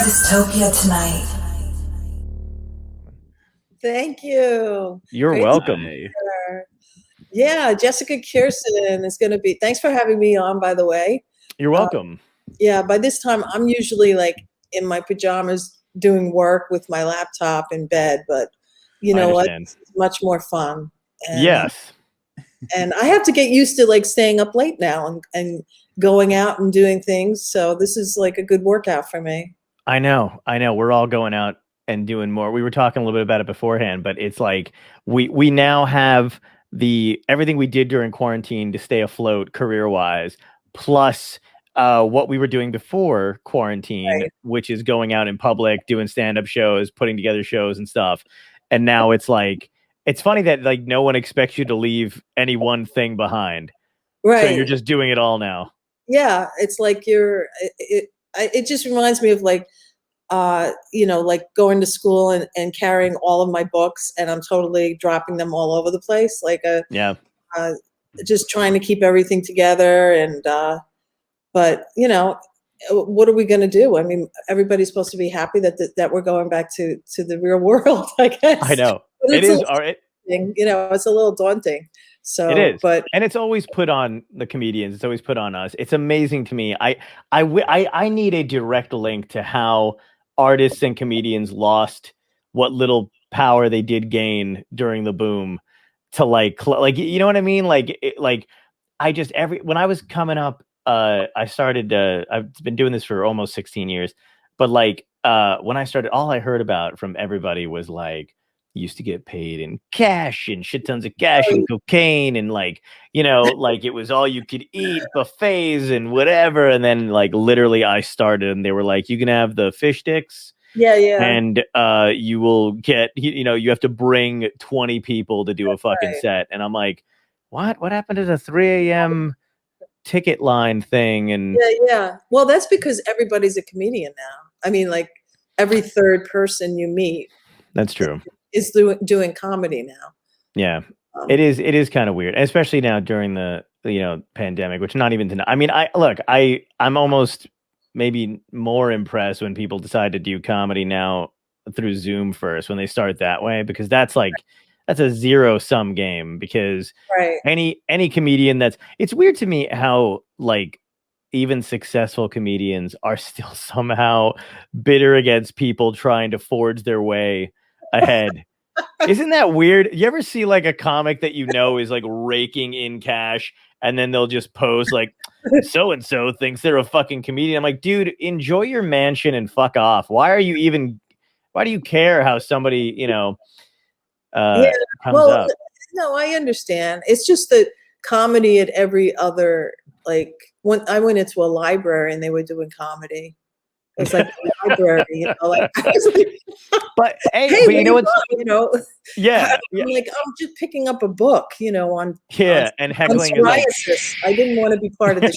Dystopia tonight. Thank you. You're Great welcome. Yeah, Jessica Kirsten is going to be. Thanks for having me on, by the way. You're welcome. Yeah, by this time, I'm usually like in my pajamas doing work with my laptop in bed, but you know what? It's much more fun. And, yes. And I have to get used to like staying up late now and going out and doing things. So this is like a good workout for me. I know. We're all going out and doing more. We were talking a little bit about it beforehand, but it's like we now have everything we did during quarantine to stay afloat career-wise, plus what we were doing before quarantine, right, which is going out in public, doing stand-up shows, putting together shows and stuff. And now it's like, it's funny that like no one expects you to leave any one thing behind. Right. So you're just doing it all now. Yeah. It's like it just reminds me of like, like going to school and carrying all of my books, and I'm totally dropping them all over the place. Like just trying to keep everything together. And, but what are we going to do? I mean, everybody's supposed to be happy that we're going back to the real world, I guess. I know. It is. All right. It's a little daunting. So it is, and it's always put on the comedians. It's always put on us. It's amazing to me. I need a direct link to how artists and comedians lost what little power they did gain during the boom to like you know what I mean? When I was coming up, I started. I've been doing this for almost 16 years, but like when I started, all I heard about from everybody was like, used to get paid in cash and shit tons of cash and cocaine and like it was all you could eat, buffets and whatever. And then like literally I started and they were like, you can have the fish sticks, and you will get you have to bring 20 people to do a fucking set. And I'm like, what happened to the 3 a.m. ticket line thing? And well, that's because everybody's a comedian now. I mean, like every third person you meet, that's true, is doing comedy now. Yeah, it is kind of weird, especially now during the pandemic, which not even I mean, I'm almost maybe more impressed when people decide to do comedy now through Zoom first, when they start that way, because that's a zero-sum game. Because any comedian it's weird to me how like even successful comedians are still somehow bitter against people trying to forge their way ahead. Isn't that weird? You ever see like a comic that is like raking in cash, and then they'll just post like, so and so thinks they're a fucking comedian? I'm like, dude, enjoy your mansion and fuck off. Why do you care how somebody comes up? No, I understand. It's just that comedy at every other, like when I went into a library and they were doing comedy. It's like a library, like, but but you know what's, I'm like, I'm just picking up a book, on and heckling on psoriasis. I didn't want to be part of the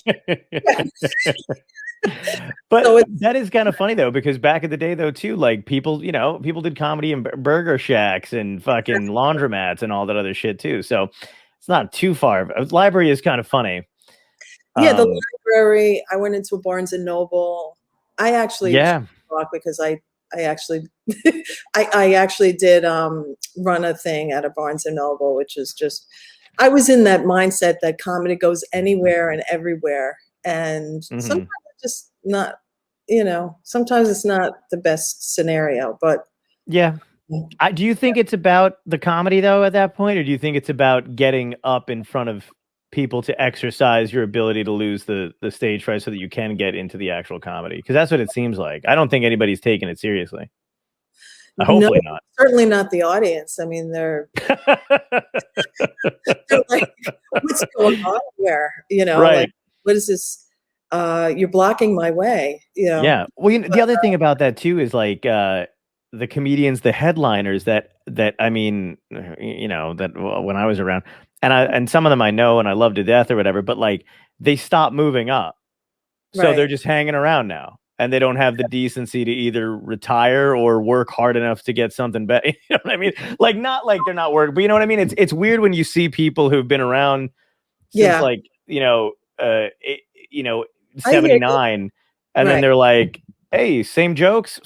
But so that is kind of funny though, because back in the day though too, like people did comedy in burger shacks and fucking laundromats and all that other shit too. So it's not too far. Library is kind of funny. Yeah, the library. I went into a Barnes and Noble. I actually talk because I actually I actually did run a thing at a Barnes and Noble, which is just, I was in that mindset that comedy goes anywhere and everywhere, and sometimes it's just not, sometimes it's not the best scenario, but do you think it's about the comedy though at that point, or do you think it's about getting up in front of people to exercise your ability to lose the stage fright so that you can get into the actual comedy? Because that's what it seems like. I don't think anybody's taking it seriously. Hopefully not. Certainly not the audience. I mean, they're like, what's going on here? Like, what is this? You're blocking my way. Yeah. Well, the other thing about that too is like the comedians, the headliners that I mean, that when I was around, and some of them I know and I love to death or whatever, but like they stop moving up. So they're just hanging around now, and they don't have the decency to either retire or work hard enough to get something better. You know what I mean? Like, not like they're not working, but you know what I mean? It's weird when you see people who've been around since like, 79, and then they're like, hey, same jokes,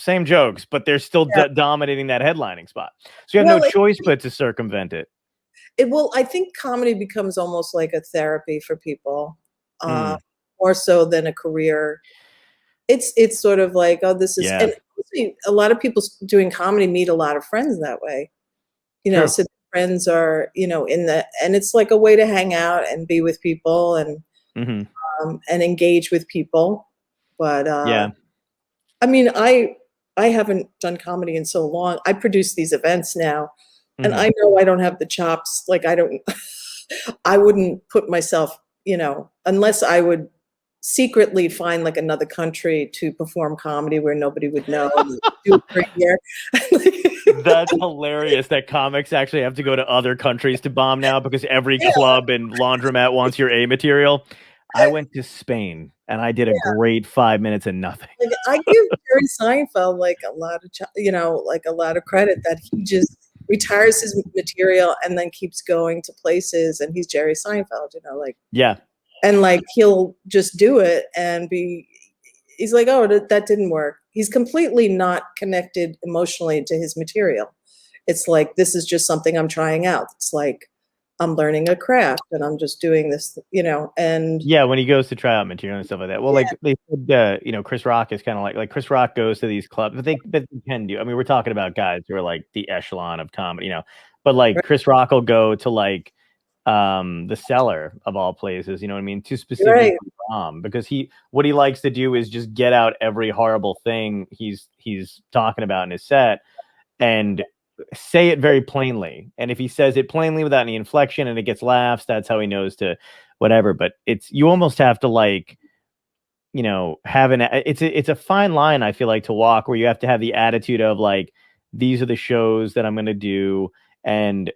but they're still Yeah. dominating that headlining spot. So you have Well, no choice but to circumvent it. I think comedy becomes almost like a therapy for people, Mm, more so than a career. It's sort of like, oh, this is, yeah, and honestly, a lot of people doing comedy meet a lot of friends that way. true. So friends are, in the, and it's like a way to hang out and be with people Hmm. and engage with people. But Yeah. I mean, I haven't done comedy in so long. I produce these events now, and Hmm. I know I don't have the chops. Like I don't, I wouldn't put myself, unless I would secretly find like another country to perform comedy where nobody would know and do it for a year. That's hilarious that comics actually have to go to other countries to bomb now because every Yeah, club and laundromat wants your A material. I went to Spain and I did a great 5 minutes and nothing. like I give Jerry Seinfeld like a lot of, like a lot of credit that he just retires his material and then keeps going to places, and he's Jerry Seinfeld, like, Yeah. and like he'll just do it and be, he's like, oh, that didn't work. He's completely not connected emotionally to his material. It's like, this is just something I'm trying out. It's like I'm learning a craft and I'm just doing this, and Yeah, when he goes to try out material and stuff like that. Well, yeah, like they said, Chris Rock is kind of like Chris Rock goes to these clubs, but they can do. I mean, we're talking about guys who are like the echelon of comedy, but like right, Chris Rock will go to like the Cellar of all places, you know what I mean, to right, specifically bomb because what he likes to do is just get out every horrible thing he's talking about in his set and say it very plainly. And if he says it plainly without any inflection and it gets laughs, that's how he knows to whatever. But you almost have to like, have it's a fine line, I feel like, to walk where you have to have the attitude of like, these are the shows that I'm going to do. And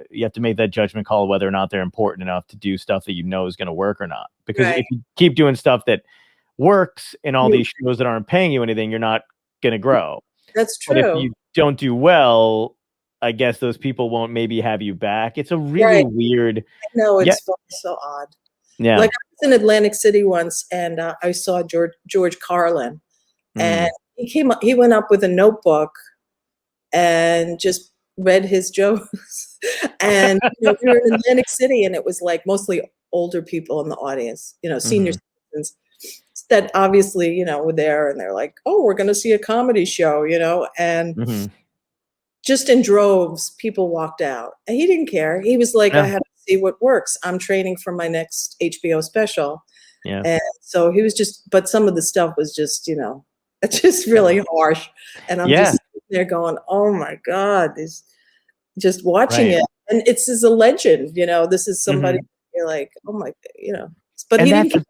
you have to make that judgment call whether or not they're important enough to do stuff that is going to work or not. Because right. if you keep doing stuff that works in all You- these shows that aren't paying you anything, you're not going to grow. That's But if true. you don't do well, I guess those people won't maybe have you back. It's a really Right. weird. No, Yeah. it's so odd. Yeah. Like I was in Atlantic City once, and I saw George Carlin, and Mm, he went up with a notebook and just read his jokes. And we were in Atlantic City, and it was like mostly older people in the audience, senior hmm. citizens that obviously were there, and they're like, "Oh, we're going to see a comedy show," and Hmm. just in droves, people walked out. And he didn't care. He was like, I Yeah. have to see what works. I'm training for my next HBO special. Yeah. And so he was just, but some of the stuff was just, it's just really harsh. And I'm Yeah. just sitting there going, oh my God, this, just watching Right. it. And it's as a legend, this is somebody Hmm. you're like, oh my, but And he that's didn't,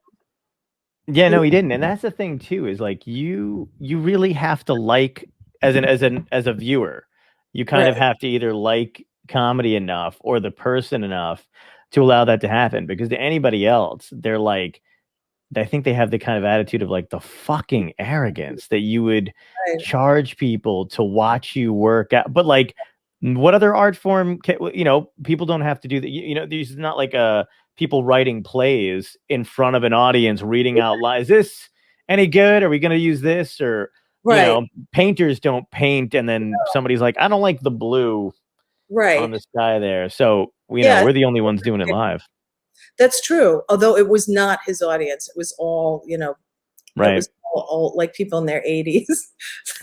yeah, no, he didn't. And that's the thing too, is like you really have to like as a viewer, you kind right, of have to either like comedy enough or the person enough to allow that to happen. Because to anybody else, they're like, I think they have the kind of attitude of like the fucking arrogance that you would right, charge people to watch you work out. But like, what other art form people don't have to do that. There's not like people writing plays in front of an audience reading out loud. Is this any good? Are we going to use this? Or, right, painters don't paint and then somebody's like, I don't like the blue on right. the sky there. So, Yeah, we're the only ones doing it live. that's true. Although it was not his audience. It was all, it Right. was all like people in their 80s.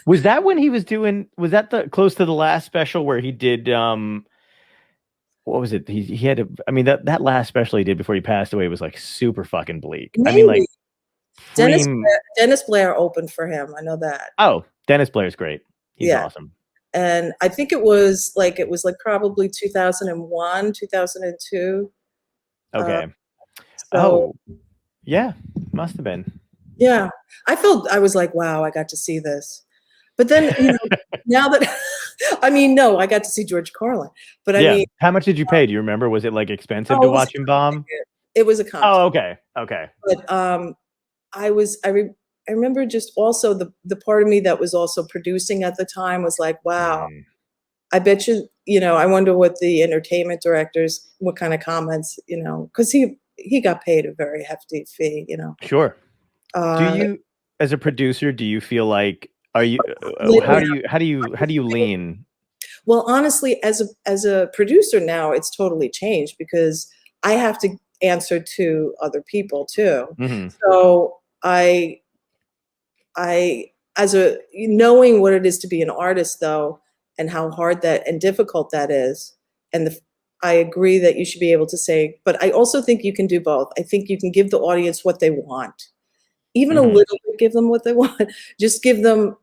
Was that when he was doing? Was that the close to the last special where he did? What was it? He had. I mean, that last special he did before he passed away was like super fucking bleak. I mean, like Maybe. Preem. Dennis Blair opened for him. I know that. Oh, Dennis Blair's great. He's Yeah. awesome. And I think it was like probably 2001, 2002. Uh, Okay. so Oh, yeah, must have been. yeah, I was like, wow, I got to see this. But then, now that, I mean, no, I got to see George Carlin, but I Yeah. mean, How much did you pay? Do you remember? Was it like expensive oh, to it was watch a him comp bomb? ticket. It was a comp Oh, ticket. okay. Okay. But I was I remember just also the part of me that was also producing at the time was like, wow, Mm, I bet you, I wonder what the entertainment directors, what kind of comments, because he got paid a very hefty fee. sure. Do Uh, you? as a producer, do you feel like, are you how do you lean? Well, honestly, as a producer now, it's totally changed because I have to answer to other people too. Hmm. So I as a knowing what it is to be an artist though, and how hard that and difficult that is, and I agree that you should be able to say, but I also think you can do both. I think you can give the audience what they want, even a Hmm. little bit, give them what they want. Just give them,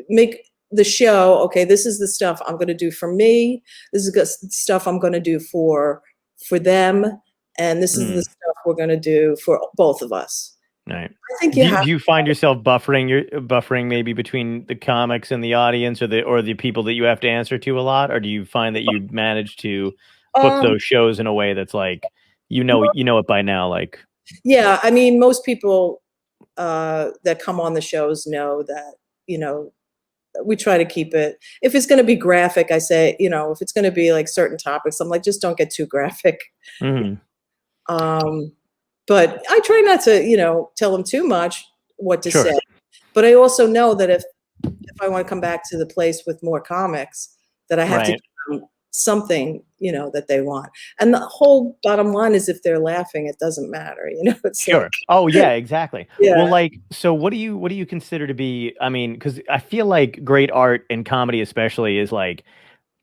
make the show, okay, this is the stuff I'm going to do for me, this is the stuff I'm going to do for them, and this is the Mm. stuff we're going to do for both of us. Right. I think you Do you, have do you find yourself buffering maybe between the comics and the audience, or the people that you have to answer to a lot, or do you find that you manage to book um those shows in a way that's like, you know it by now, like. yeah, I mean, most people that come on the shows know that, we try to keep it, if it's going to be graphic, I say, if it's going to be like certain topics, I'm like, just don't get too graphic. Hmm. um but I try not to, tell them too much what to Sure. say. But I also know that if I want to come back to the place with more comics, that I have to Right. give them something, that they want. And the whole bottom line is if they're laughing, it doesn't matter. It's like, Sure. Oh yeah, exactly. Well, yeah, like, so what do you consider to be, I mean, because I feel like great art and comedy especially is like,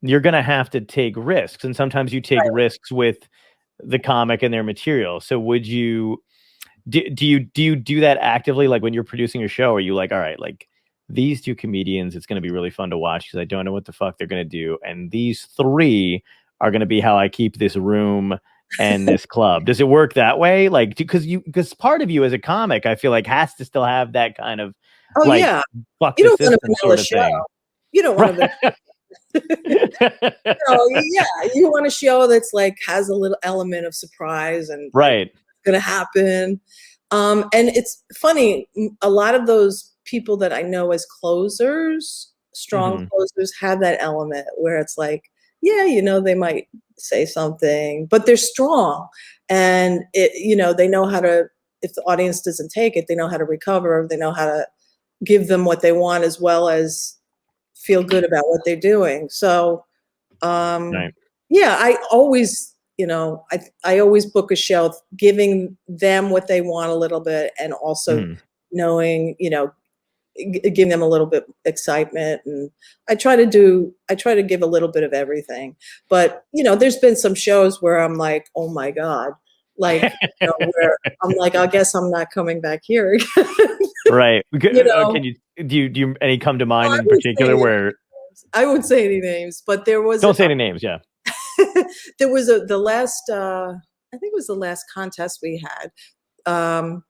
you're gonna have to take risks, and sometimes you take risks with the comic and their material. So would you do you do that actively? Like when you're producing your show, are you like, all right, like these two comedians, it's gonna be really fun to watch because I don't know what the fuck they're gonna do, and these three are gonna be how I keep this room and this club. Does it work that way? Like, because part of you as a comic, I feel like has to still have that kind of oh like yeah, buck you the don't want a system vanilla sort of show. thing. You don't want a Right. yeah, you want a show that's like has a little element of surprise and like Right. what's gonna happen. And it's funny, a lot of those people that I know as closers, strong Hmm. closers, have that element where it's like, yeah, they might say something, but they're strong, and they know how to. If the audience doesn't take it, they know how to recover. They know how to give them what they want as well as feel good about what they're doing. So, Right. yeah, I always, I always book a show giving them what they want a little bit, and also Mhm. knowing, giving them a little bit excitement. And I try to give a little bit of everything. But, there's been some shows where I'm like, oh my God, like, where I'm like, I guess I'm not coming back here again. Right. you know, Can you do you any come to Well, mind I in won't say particular any where? names. I won't say any names, but there was Don't say any names. Yeah. there was the last I think it was the last contest we had. Um,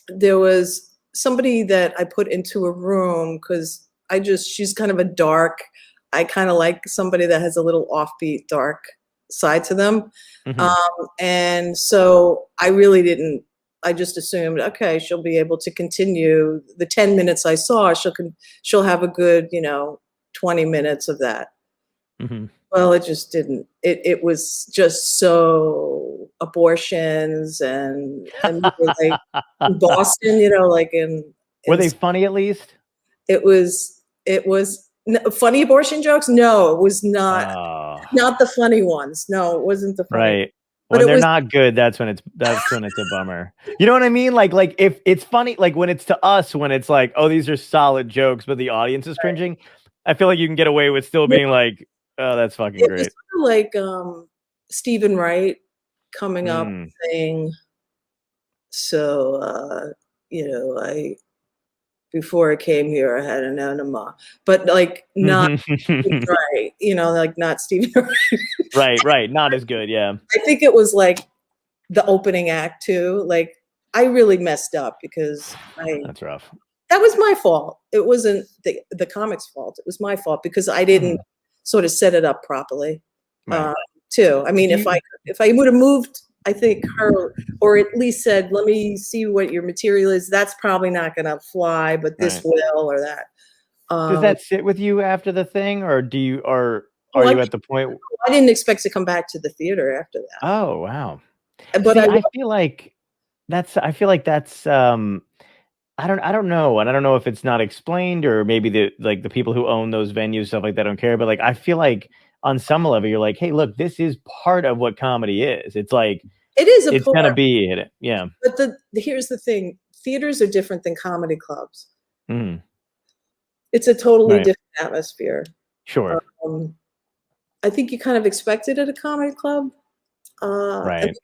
there was somebody that I put into a room because she's kind of a dark. I kind of like somebody that has a little offbeat, dark side to them. Hmm. And so I really didn't. I just assumed, okay, she'll be able to continue the 10 minutes I saw. She'll have a good, 20 minutes of that. Hmm. Well, it just didn't. It was just so abortions, and we were like in Boston, like Were in they funny at least? it was funny abortion jokes. No, it was Oh, not the funny ones. No, it wasn't the funny. right. But When it they're was. not good, that's when it's a bummer. You know what I mean? Like if it's funny, like when it's to us, when it's like, oh, these are solid jokes, but the audience is cringing. I feel like you can get away with still being like, oh, that's fucking It was great. sort of like Stephen Wright coming up Mm. saying, so I before I came here I had an enema, but like not Stephen Wright, like not Stephen Wright. Right, right. Not as good. Yeah, I think it was like the opening act too. Like I really messed up because I that's rough. that was my fault. It wasn't the comic's fault. It was my fault because I didn't Mhm. sort of set it up properly. Right. Too. I mean, Do you? if I would have moved, I think her, or at least said, "Let me see what your material is." That's probably not going to fly, but this Right. will, or that. Does Um, that sit with you after the thing, or are well, you at the point? I didn't expect to come back to the theater after that, Oh wow. but See, I feel like I feel like that's I don't know. And I don't know if it's not explained or maybe the people who own those venues, stuff like that don't care. But like I feel like on some level you're like, hey, look, this is part of what comedy is. It's like It is a it's gonna part, be it. Yeah. but here's the thing: theaters are different than comedy clubs. Mhm. It's a totally Right. different atmosphere. Sure. Um, I think you kind of expect it at a comedy club. Right.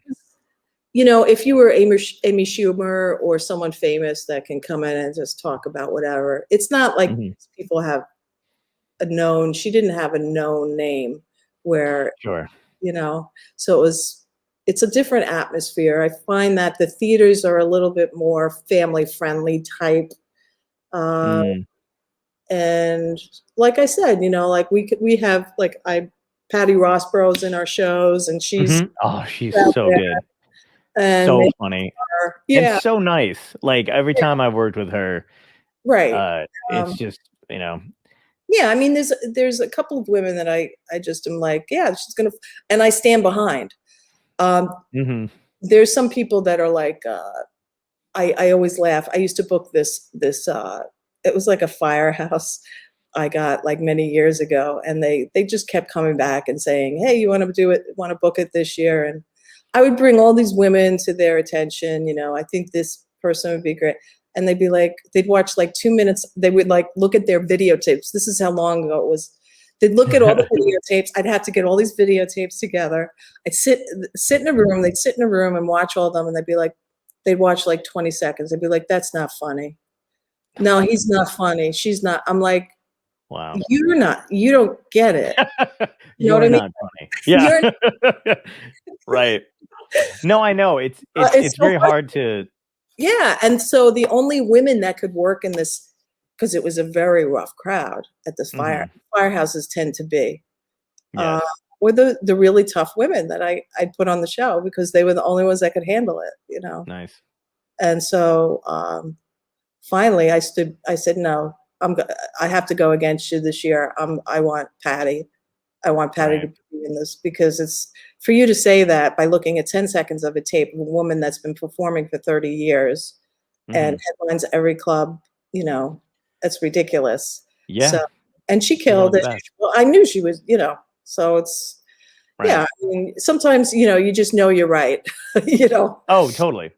You know, if you were Amy Schumer or someone famous that can come in and just talk about whatever, it's not like Mhm. people have she didn't have a known name where, Sure. you know, so it's a different atmosphere. I find that the theaters are a little bit more family friendly type. Uh, Mm. and like I said, you know, like we have like Patty Rossborough's in our shows and she's Mhm. Oh, she's out so there good. and So they funny. are, And yeah, so nice. Like every yeah, time I've worked with her, right. it's Um, just, you know. yeah, I mean, there's a couple of women that I just am like, yeah, she's gonna, and I stand behind. Um, Mhm. there's some people that are like, I always laugh. I used to book this. It was like a firehouse I got like many years ago, and they just kept coming back and saying, hey, you want to do it? Want to book it this year? And I would bring all these women to their attention. You know, I think this person would be great. And they'd be like, they'd watch like 2 minutes. They would like look at their videotapes. This is how long ago it was. They'd look at all the videotapes. I'd have to get all these videotapes together. I'd sit in a room. They'd sit in a room and watch all of them, and they'd be like, they'd watch like 20 seconds. They'd be like, that's not funny. No, he's not funny. She's not. I'm like, Wow. you don't get it. You know what You're I mean? not funny. Yeah. You're, Right. No, I know. it's It's so very funny. hard to. Yeah. And so the only women that could work in this, because it was a very rough crowd at this Mhm. firehouses tend to be, uh, Yes. were the really tough women that I put on the show because they were the only ones that could handle it, you know? Nice. And so, finally I said, no, I have to go against you this year. I want Patty. I want Patty to Right. be in this because it's for you to say that by looking at 10 seconds of a tape of a woman that's been performing for 30 years and Mhm. headlines every club, you know, that's ridiculous. So, Yeah. and she She's one of killed the it. best. Well, I knew she was, you know, so it's, Right. yeah, I mean, sometimes, you know, you just know you're right, you know, Oh, totally.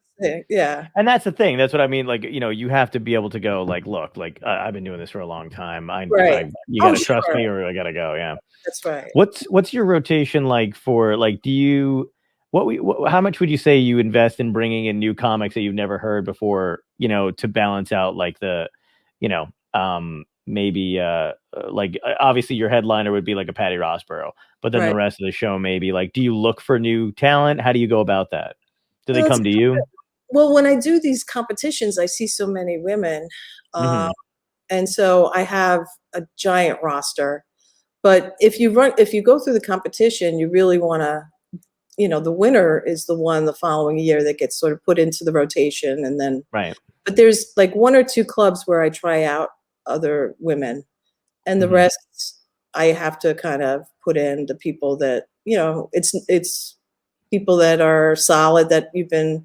yeah, And that's the thing. That's what I mean. Like, you have to be able to go like, look, like I've been doing this for a long time. right. You got Oh, to trust sure. me or I got to go. Yeah. That's right. What's your rotation like for like, how much would you say you invest in bringing in new comics that you've never heard before, to balance out like you know, maybe, like obviously your headliner would be like a Patty Rossborough, but then the Right. rest of the show, maybe like, do you look for new talent? How do you go about that? Do they Well, come to you? well, when I do these competitions, I see so many women, uh, Hmm. and so I have a giant roster. But if you go through the competition, you really want to, you know, the winner is the one the following year that gets sort of put into the rotation, and then. Right. But there's like one or two clubs where I try out other women, and the Hmm. rest I have to kind of put in the people that, you know, it's people that are solid that you've been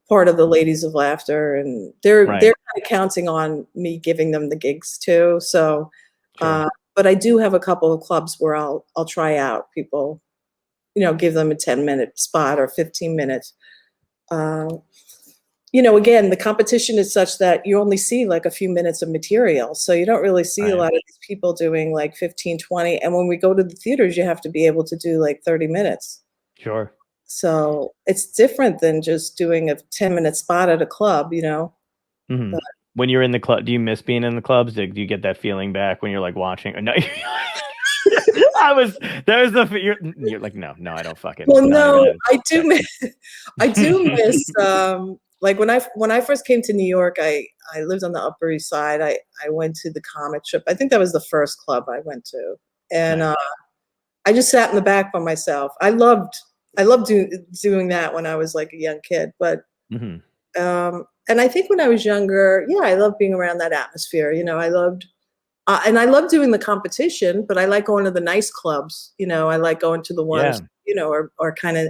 part of the Ladies of Laughter, and they're Right. kind of counting on me giving them the gigs too. So, Sure. but I do have a couple of clubs where I'll try out people, you know, give them a 10-minute spot or 15 minutes. Uh, you know, again, the competition is such that you only see like a few minutes of material. So you don't really see a Right. lot of these people doing like 15, 20. And when we go to the theaters, you have to be able to do like 30 minutes. Sure. So it's different than just doing a 10-minute spot at a club, you know? Hmm. But When you're in the club, do you miss being in the clubs? Do you get that feeling back when you're like watching? No, there was you're like, no, I don't fucking, well, not even no, a I do second. miss, I do miss, like when I first came to New York, I lived on the Upper East Side. I went to the comic strip. I think that was the first club I went to. And, Nice. I just sat in the back by myself. I loved doing that when I was like a young kid. But Hmm. and I think when I was younger, yeah, I loved being around that atmosphere. You know, and I love doing the competition, but I like going to the nice clubs. You know, I like going to the ones Yeah. are kind of,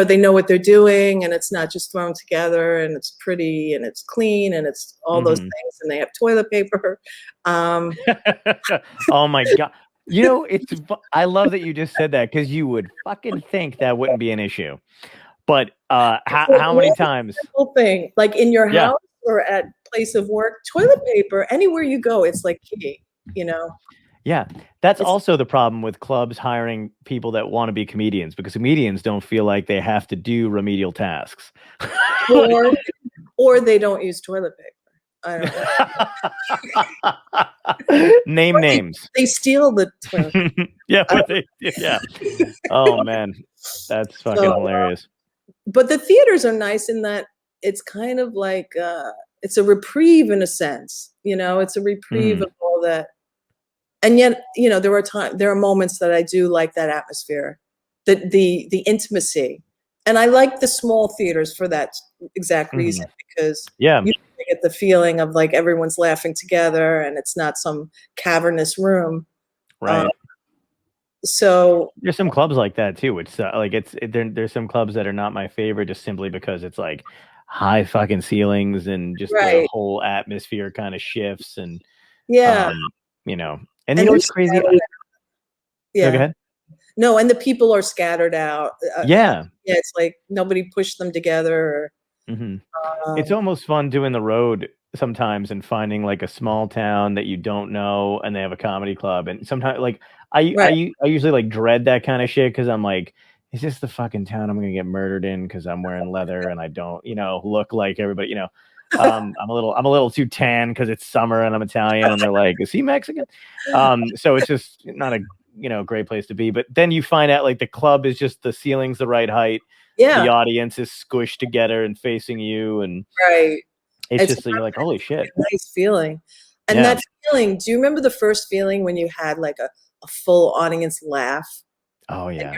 they know what they're doing, and it's not just thrown together, and it's pretty and it's clean and it's all those things, and they have toilet paper. Oh my God. I love that you just said that, because you would fucking think that wouldn't be an issue. But how many times? Whole thing, like in your house or at place of work, toilet paper, anywhere you go, it's like key, Yeah, that's also the problem with clubs hiring people that want to be comedians, because comedians don't feel like they have to do remedial tasks. or they don't use toilet paper. I don't know. Name names. They steal the toilet. Yeah. Oh man, that's fucking hilarious. But the theaters are nice in that it's kind of like it's a reprieve in a sense. It's a reprieve of all that. And yet, there are moments that I do like that atmosphere, the intimacy. And I like the small theaters for that exact reason, because you get the feeling of like everyone's laughing together and it's not some cavernous room. Right. So there's some clubs like that too, which there's some clubs that are not my favorite, just simply because it's like high fucking ceilings and just the whole atmosphere kind of shifts, and and it's crazy. Yeah. Go ahead. No, and the people are scattered out. Yeah, it's like nobody pushed them together. It's almost fun doing the road sometimes and finding like a small town that you don't know and they have a comedy club. And sometimes like I usually like dread that kind of shit, because I'm like, is this the fucking town I'm gonna get murdered in because I'm wearing leather and I don't look like everybody. I'm a little too tan because it's summer and I'm Italian, and they're like, is he Mexican? So it's just not a great place to be. But then you find out like the club is just the ceiling's the right height. The audience is squished together and facing you, and it's just you're like, holy shit. Nice feeling. And that feeling, do you remember the first feeling when you had like a full audience laugh? Oh yeah.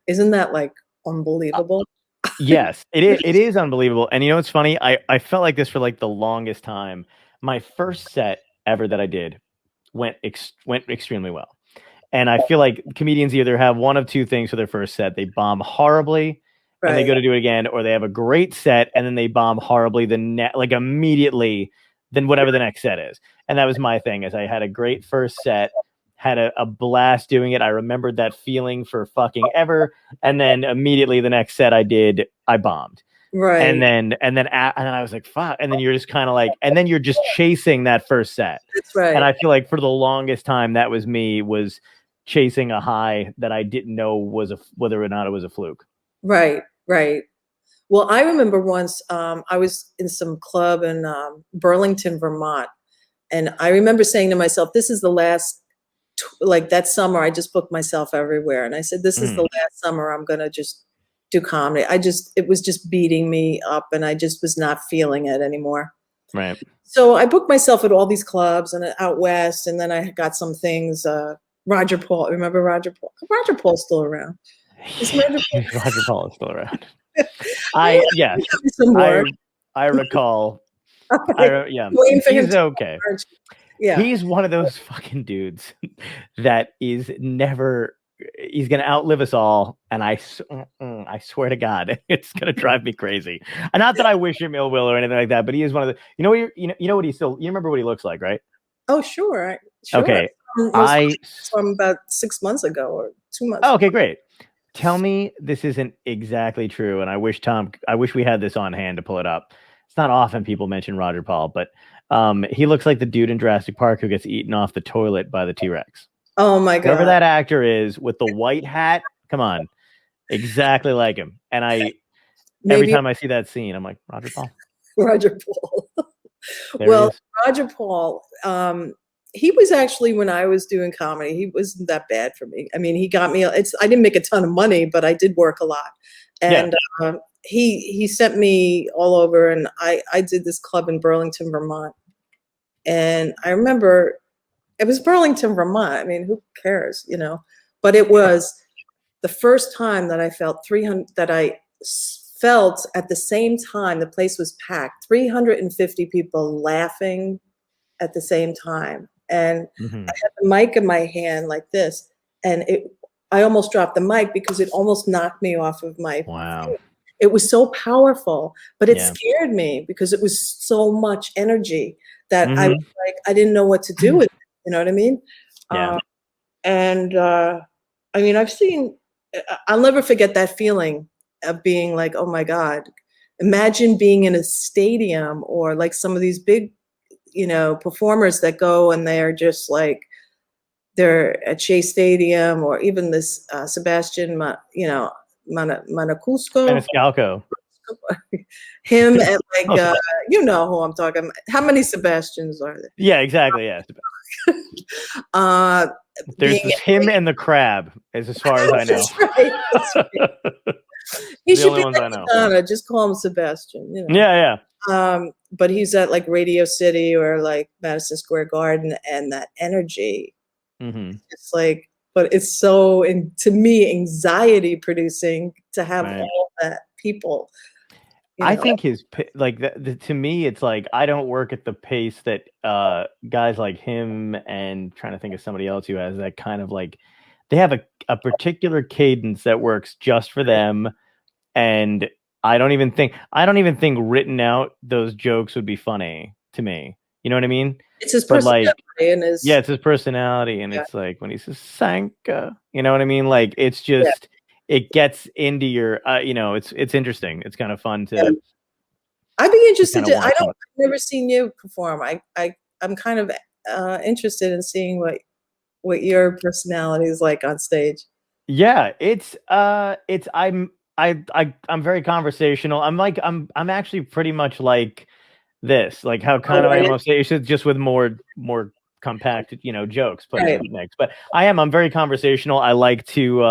Isn't that like unbelievable? Yes, it is unbelievable. And it's funny, I felt like this for like the longest time. My first set ever that I did went extremely well. And I feel like comedians either have one of two things for their first set: they bomb horribly and they go to do it again, or they have a great set and then they bomb horribly like immediately, then whatever the next set is. And that was my thing, is I had a great first set, had a blast doing it. I remembered that feeling for fucking ever. And then immediately the next set I did, I bombed. Right. And then I was like, fuck. And then you're just kind of like, and then you're just chasing that first set. That's right. And I feel like for the longest time, that was me, was chasing a high that I didn't know whether or not it was a fluke. Right. Well, I remember once I was in some club in Burlington, Vermont. And I remember saying to myself, this is the last, like that summer, I just booked myself everywhere. And I said, this is the last summer I'm going to just do comedy. It was just beating me up, and I just was not feeling it anymore. Right. So I booked myself at all these clubs and out West. And then I got some things, Roger Paul. Remember Roger Paul? Roger Paul's still around. Roger Paul is still around. I recall. He's okay. Yeah. He's one of those fucking dudes that is never. He's gonna outlive us all, and I swear to God, it's gonna drive me crazy. And not that I wish him ill will or anything like that, but he is one of the. You know what he's still. You remember what he looks like, right? Oh, sure. Okay. From about 6 months ago or 2 months. Oh, okay, great. Tell me this isn't exactly true, and I wish we had this on hand to pull it up. It's not often people mention Roger Paul, but he looks like the dude in Jurassic Park who gets eaten off the toilet by the T-Rex. Oh my God. Whoever that actor is with the white hat, come on. Exactly like him. And every time I see that scene, I'm like, Roger Paul. Roger Paul. Well, Roger Paul, he was actually, when I was doing comedy, he wasn't that bad for me. I mean, he got me, I didn't make a ton of money, but I did work a lot. And he sent me all over, and I did this club in Burlington, Vermont. And I remember it was Burlington, Vermont. I mean, who cares, But it was the first time that I felt at the same time, the place was packed, 350 people laughing at the same time. And I had the mic in my hand like this, and I almost dropped the mic because it almost knocked me off of my Wow. it was so powerful, but it Yeah. scared me because it was so much energy that I was Mhm. like, I didn't know what to do with it. You know what I mean? Yeah. And I mean, I'll never forget that feeling of being like, oh my God, imagine being in a stadium or like some of these big, performers that go and they're just like, they're at Shea Stadium or even this Sebastian, Maniscalco, Maniscalco. him and like, Okay. you know who I'm talking about. How many Sebastians are there? Yeah, exactly. Yeah. uh, There's being just him and the crab, as far as I know. That's right. That's right. He The should only be ones like I know. Madonna. Just call him Sebastian. Yeah, But he's at like Radio City or like Madison Square Garden, and that energy, yeah. Hmm. it's like, but it's so, to me, anxiety producing to have Right. all that people. I think like to me, it's like I don't work at the pace that guys like him, and trying to think of somebody else who has that kind of like, they have a particular cadence that works just for them, and I don't even think written out those jokes would be funny to me. You know what I mean? It's his But like, personality and yeah, his, it's his personality, and yeah, it's like when he says "Sanka," you know what I mean? Like, it's yeah, just, it gets into your, it's interesting. It's kind of fun yeah. to I'd be interested kind of to. watch him. I've never seen you perform. I'm kind of interested in seeing what your personality is like on stage. Yeah, I'm very conversational. I'm actually pretty much like this, like how kind Oh, of I are am you? on stage, it's just with more compact, jokes put into Right, the mix. But I'm very conversational. I like to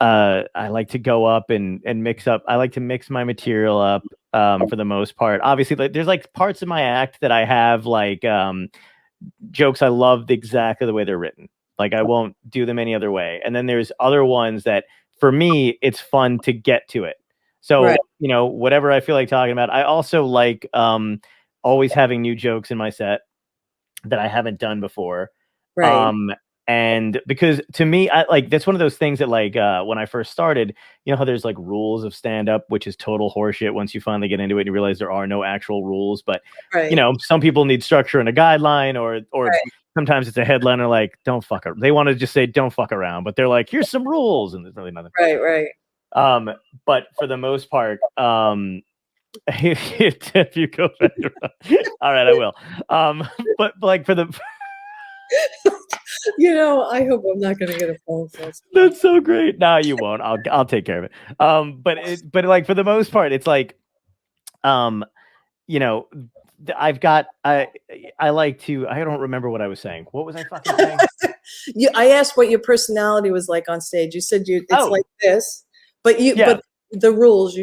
I like to go up and mix up. I like to mix my material up, for the most part. Obviously, like, there's like parts of my act that I have like jokes I loved exactly the way they're written. Like, I won't do them any other way. And then there's other ones that for me it's fun to get to it. right, So, whatever I feel like talking about. I also like always having new jokes in my set that I haven't done before. right, Um, and because to me, I like, that's one of those things that, like, when I first started, how there's like rules of stand up, which is total horseshit once you finally get into it and you realize there are no actual rules. But right, some people need structure and a guideline, or right, sometimes it's a headliner like, don't fuck around. They want to just say don't fuck around, but they're like, here's some rules, and there's really nothing. right. Um, but for the most part, if you go back around, all right, I will. But like for the I hope I'm not going to get a phone call. That's so great. No, you won't. I'll take care of it. But like for the most part, it's like, um, you know, I've got I like to. I don't remember what I was saying. What was I fucking saying? I asked what your personality was like on stage. You said it's Oh, like this, yeah. but the rules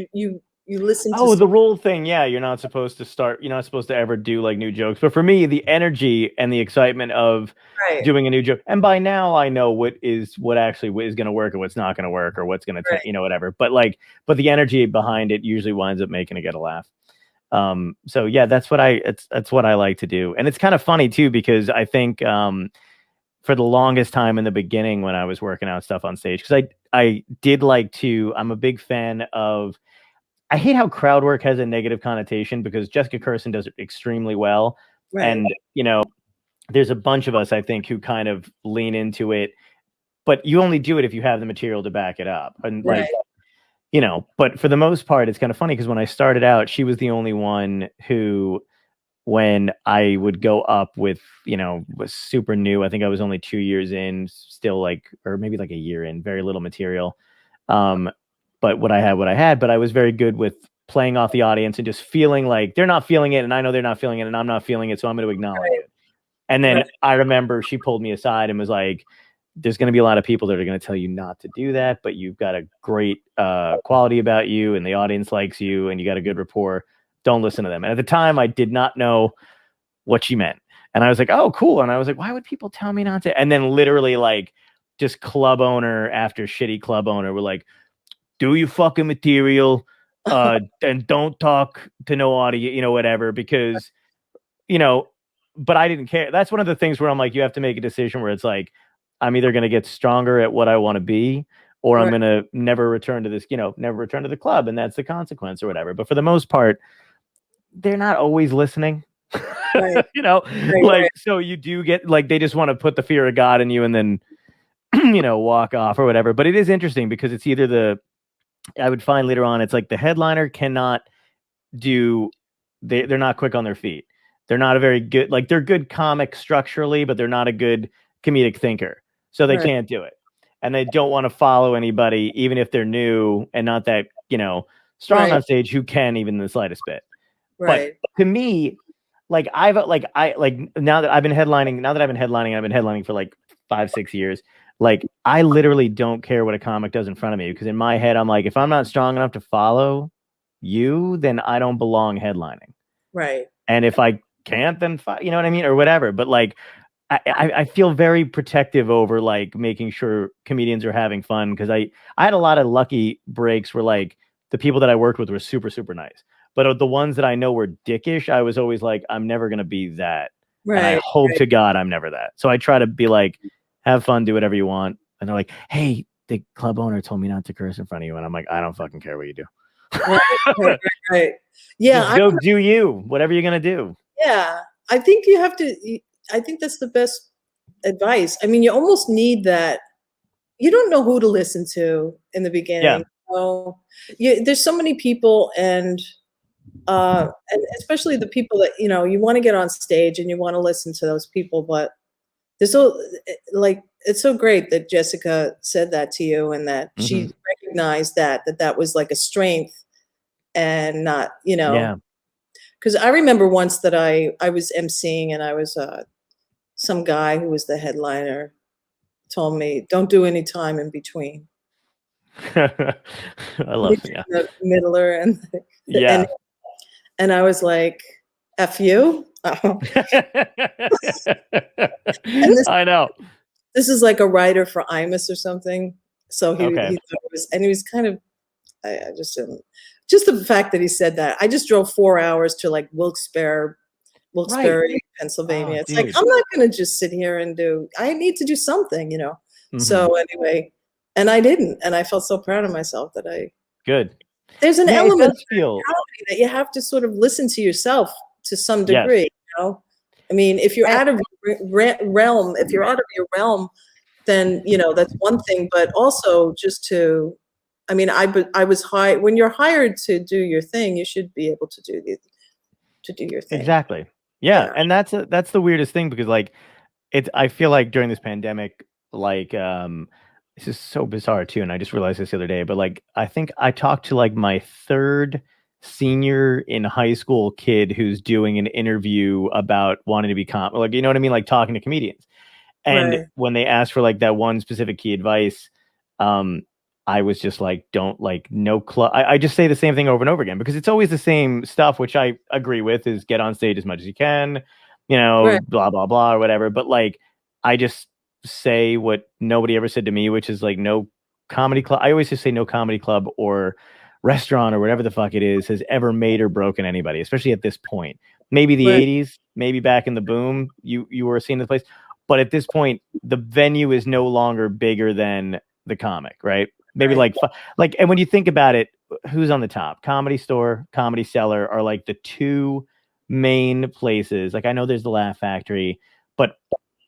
you listen to. Oh, the rule thing. Yeah, you're not supposed to start. You're not supposed to ever do like new jokes. But for me, the energy and the excitement of Right, doing a new joke, and by now I know what actually is going to work or what's not going to work or what's going to, right. whatever. But the energy behind it usually winds up making it get a laugh. So yeah, that's what I like to do. And it's kind of funny too, because I think for the longest time in the beginning when I was working out stuff on stage, because I did like to, I'm a big fan of, I hate how crowd work has a negative connotation, because Jessica Kirson does it extremely well. Right, And there's a bunch of us, I think, who kind of lean into it, but you only do it if you have the material to back it up. And right, like, but for the most part, it's kind of funny, because when I started out, she was the only one who, when I would go up with, was super new. I think I was only 2 years in, still, like, or maybe like a year in, very little material. But what I had, but I was very good with playing off the audience and just feeling like they're not feeling it, and I know they're not feeling it, and I'm not feeling it, so I'm going to acknowledge right, it. And then right, I remember she pulled me aside and was like, there's going to be a lot of people that are going to tell you not to do that, but you've got a great quality about you, and the audience likes you, and you got a good rapport. Don't listen to them. And at the time, I did not know what she meant. And I was like, oh, cool. And I was like, why would people tell me not to? And then literally, like, just club owner after shitty club owner were like, do you fucking material, and don't talk to no audio, whatever, because, you know, but I didn't care. That's one of the things where I'm like, you have to make a decision where it's like, I'm either going to get stronger at what I want to be, or I'm Right. going to never return to this, never return to the club, and that's the consequence or whatever. But for the most part, they're not always listening. Right. Right. Like, Right. so you do get, like, they just want to put the fear of God in you and then, walk off or whatever. But it is interesting because it's either I would find later on, it's like the headliner cannot do, they're not quick on their feet. They're not a very good, like, they're good comic structurally, but they're not a good comedic thinker. So they Right. can't do it. And they don't want to follow anybody, even if they're new and not that, strong Right. on stage, who can even the slightest bit. But Right. to me, like, now that I've been headlining for like 5-6 years. Like, I literally don't care what a comic does in front of me, because in my head, I'm like, if I'm not strong enough to follow you, then I don't belong headlining. Right. And if I can't, then you know what I mean, or whatever. But like, I feel very protective over, like, making sure comedians are having fun, because I had a lot of lucky breaks where, like, the people that I worked with were super, super nice. But the ones that I know were dickish, I was always like, I'm never going to be that. And I Right. hope to God I'm never that. So I try to be like, have fun, do whatever you want. And they're like, hey, the club owner told me not to curse in front of you. And I'm like, I don't fucking care what you do. Right. Right. Right. Yeah. Just go do you, whatever you're going to do. Yeah. I think you have to, I think that's the best advice. I mean, you almost need that. You don't know who to listen to in the beginning. Yeah. So there's so many people, and especially the people that, you want to get on stage and you want to listen to those people, but there's so, like, it's so great that Jessica said that to you, and that she recognized that was like a strength, and not, Yeah. because I remember once that I was emceeing, and I was some guy who was the headliner told me, don't do any time in between. I love, yeah. The middler Yeah. and I was like, F you. And I know. this is like a writer for Imus or something. So he Okay. thought it was, and he was kind of, I just didn't, just the fact that he said that. I just drove 4 hours to like Wilkes-Barre, Pennsylvania. Oh, It's like, dude. I'm not going to just sit here and I need to do something, So anyway, and I didn't, and I felt so proud of myself that Good. there's an Yeah, element it of does feel that you have to sort of listen to yourself to some degree, I mean, if you're out of your realm, then, that's one thing, but also just to, I mean, I was hired, when you're hired to do your thing, you should be able to do your thing. exactly. Yeah. And that's the weirdest thing, because, like, I feel like during this pandemic, like, this is so bizarre too, and I just realized this the other day, but, like, I think I talked to, like, my third senior in high school kid who's doing an interview about wanting to be like, you know what I mean, like, talking to comedians. And Right. when they asked for, like, that one specific key advice, I was just like, don't, like, no club. I just say the same thing over and over again, because it's always the same stuff, which I agree with, is get on stage as much as you can, Right. blah, blah, blah, or whatever. But, like, I just say what nobody ever said to me, which is, like, no comedy club. I always just say no comedy club or restaurant or whatever the fuck it is has ever made or broken anybody, especially at this point. Maybe the Right. 80s, maybe back in the boom, you were seeing the place. But at this point, the venue is no longer bigger than the comic, right? Maybe Right. and when you think about it, who's on the top? Comedy Store, Comedy Cellar are, like, the two main places. Like, I know there's the Laugh Factory, but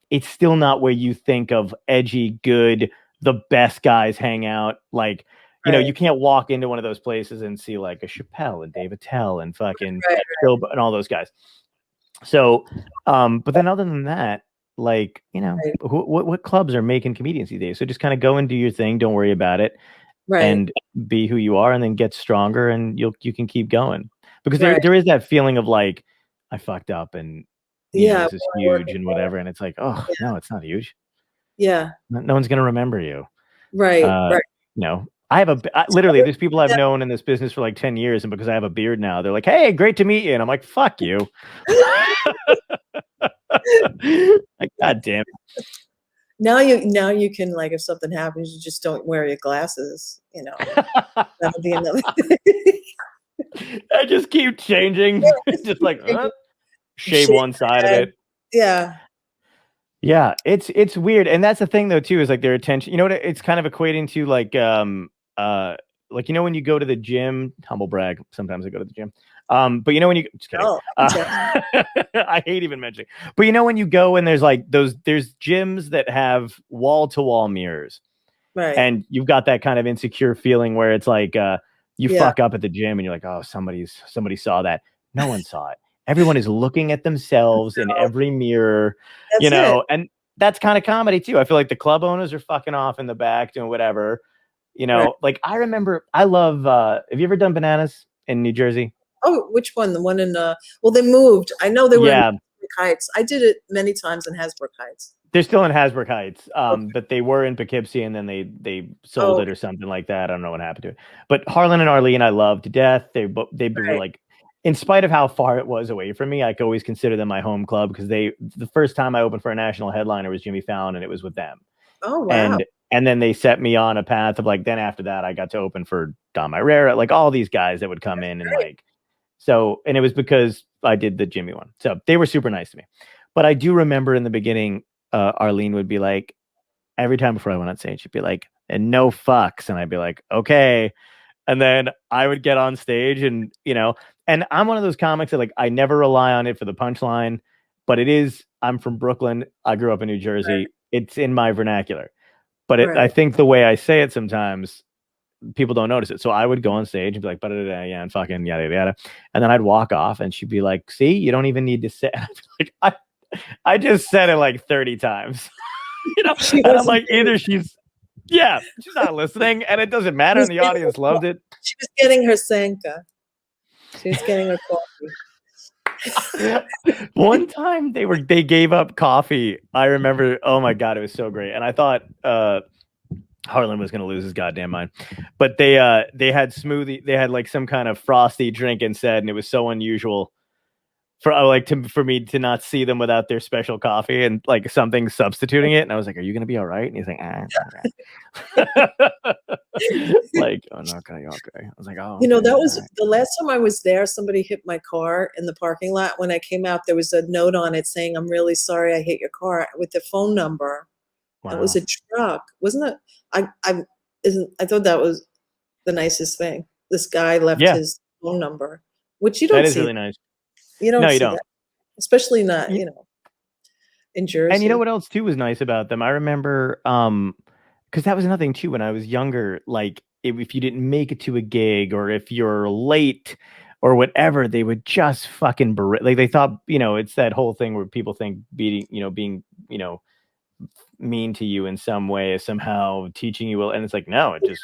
it's still not where you think of edgy, good, the best guys hang out. Like, you can't walk into one of those places and see, like, a Chappelle and Dave Attell and fucking Bill and all those guys. So, but then other than that, like, what clubs are making comedians these days? So just kind of go and do your thing. Don't worry about it. Right. And be who you are, and then get stronger, and you can keep going, because Right. there is that feeling of, like, I fucked up, and this is huge and whatever. And it's like, oh, no, it's not huge. Yeah. No one's going to remember you. Right. Right. I have literally, there's people I've known in this business for like 10 years. And because I have a beard now, they're like, hey, great to meet you. And I'm like, fuck you. Like, God damn it. Now you can, like, if something happens, you just don't wear your glasses, that'll be another thing. I just keep changing. Just like, shave one side of it. Yeah. Yeah, it's weird, and that's the thing though too is like their attention. You know what? It's kind of equating to like when you go to the gym. Humble brag. Sometimes I go to the gym. But when you just kidding. Oh, I can tell. I hate even mentioning. But when you go and there's like there's gyms that have wall to wall mirrors, Right. and you've got that kind of insecure feeling where it's like you Yeah. fuck up at the gym and you're like, oh, somebody saw that. No one saw it. Everyone is looking at themselves in No, every mirror, that's it. and that's kind of comedy too. I feel like the club owners are fucking off in the back doing whatever. Right. Like I remember, I love. Have you ever done Bananas in New Jersey? Oh, which one? The one in well, they moved. I know they were in Yeah, Hasbrook Heights. I did it many times in Hasbrook Heights. they're still in Hasbrook Heights, Okay. but they were in Poughkeepsie, and then they sold Oh, it or something like that. I don't know what happened to it. But Harlan and Arlene, I love to death. They were right. like, in spite of how far it was away from me, I could always consider them my home club because the first time I opened for a national headliner was Jimmy Fallon, and it was with them. Oh, wow. And then they set me on a path of like. Then after that, I got to open for Don Herrera, like all these guys that would come in and Great. like. So, and it was because I did the Jimmy one. So they were super nice to me. But I do remember in the beginning, Arlene would be like, every time before I went on stage, she'd be like, and no fucks. And I'd be like, okay. And then I would get on stage and I'm one of those comics that like, I never rely on it for the punchline, but I'm from Brooklyn. I grew up in New Right. Jersey. It's in my vernacular. But I Right. think the way I say it sometimes people don't notice it. So I would go on stage and be like, yeah, and fucking yada yada yada. And then I'd walk off and she'd be like, see, you don't even need to say like I just said it like 30 times. She And I'm wasn't like, getting, either she's not listening, and it doesn't she matter, was and the getting her, audience loved it. she was getting her Sanka. She was getting her coffee. One time they gave up coffee. I remember, oh my god, it was so great. And I thought Harlan was going to lose his goddamn mind. But they had smoothie, they had like some kind of frosty drink instead, and it was so unusual for me to not see them without their special coffee and like something substituting it. And I was like, "Are you going to be all right?" And he's like, like, "Oh no, okay, okay." I was like, "Oh, okay, That all was right." the last time I was there. Somebody hit my car in the parking lot. When I came out, there was a note on it saying, "I'm really sorry I hit your car," with the phone number. It was Wow, a truck, wasn't it? I thought that was the nicest thing. This guy left yeah, his phone number, which that is really nice. you No, don't you see don't. that, especially not, You, in and you know Jersey. what else too was nice about them? I remember, because that was another thing too when I was younger. Like, if you didn't make it to a gig or if you're late or whatever, they would just fucking like they thought, it's that whole thing where people think being, mean to you in some way is somehow teaching you well, and it's like, no, it just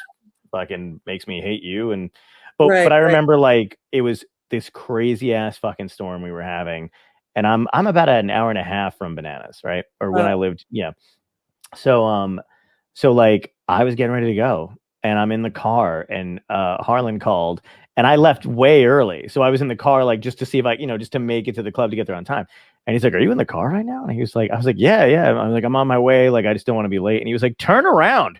fucking makes me hate you. And but Right, I right. remember like it was this crazy ass fucking storm we were having, and I'm about an hour and a half from Bananas, right? Or when Wow. I lived, yeah. So like I was getting ready to go and I'm in the car and Harlan called and I left way early. So I was in the car like just to see if just to make it to the club to get there on time. And he's like, "Are you in the car right now?" And he was like, I was like, "Yeah, yeah." I was like, "I'm on my way. Like, I just don't want to be late." And he was like, "Turn around."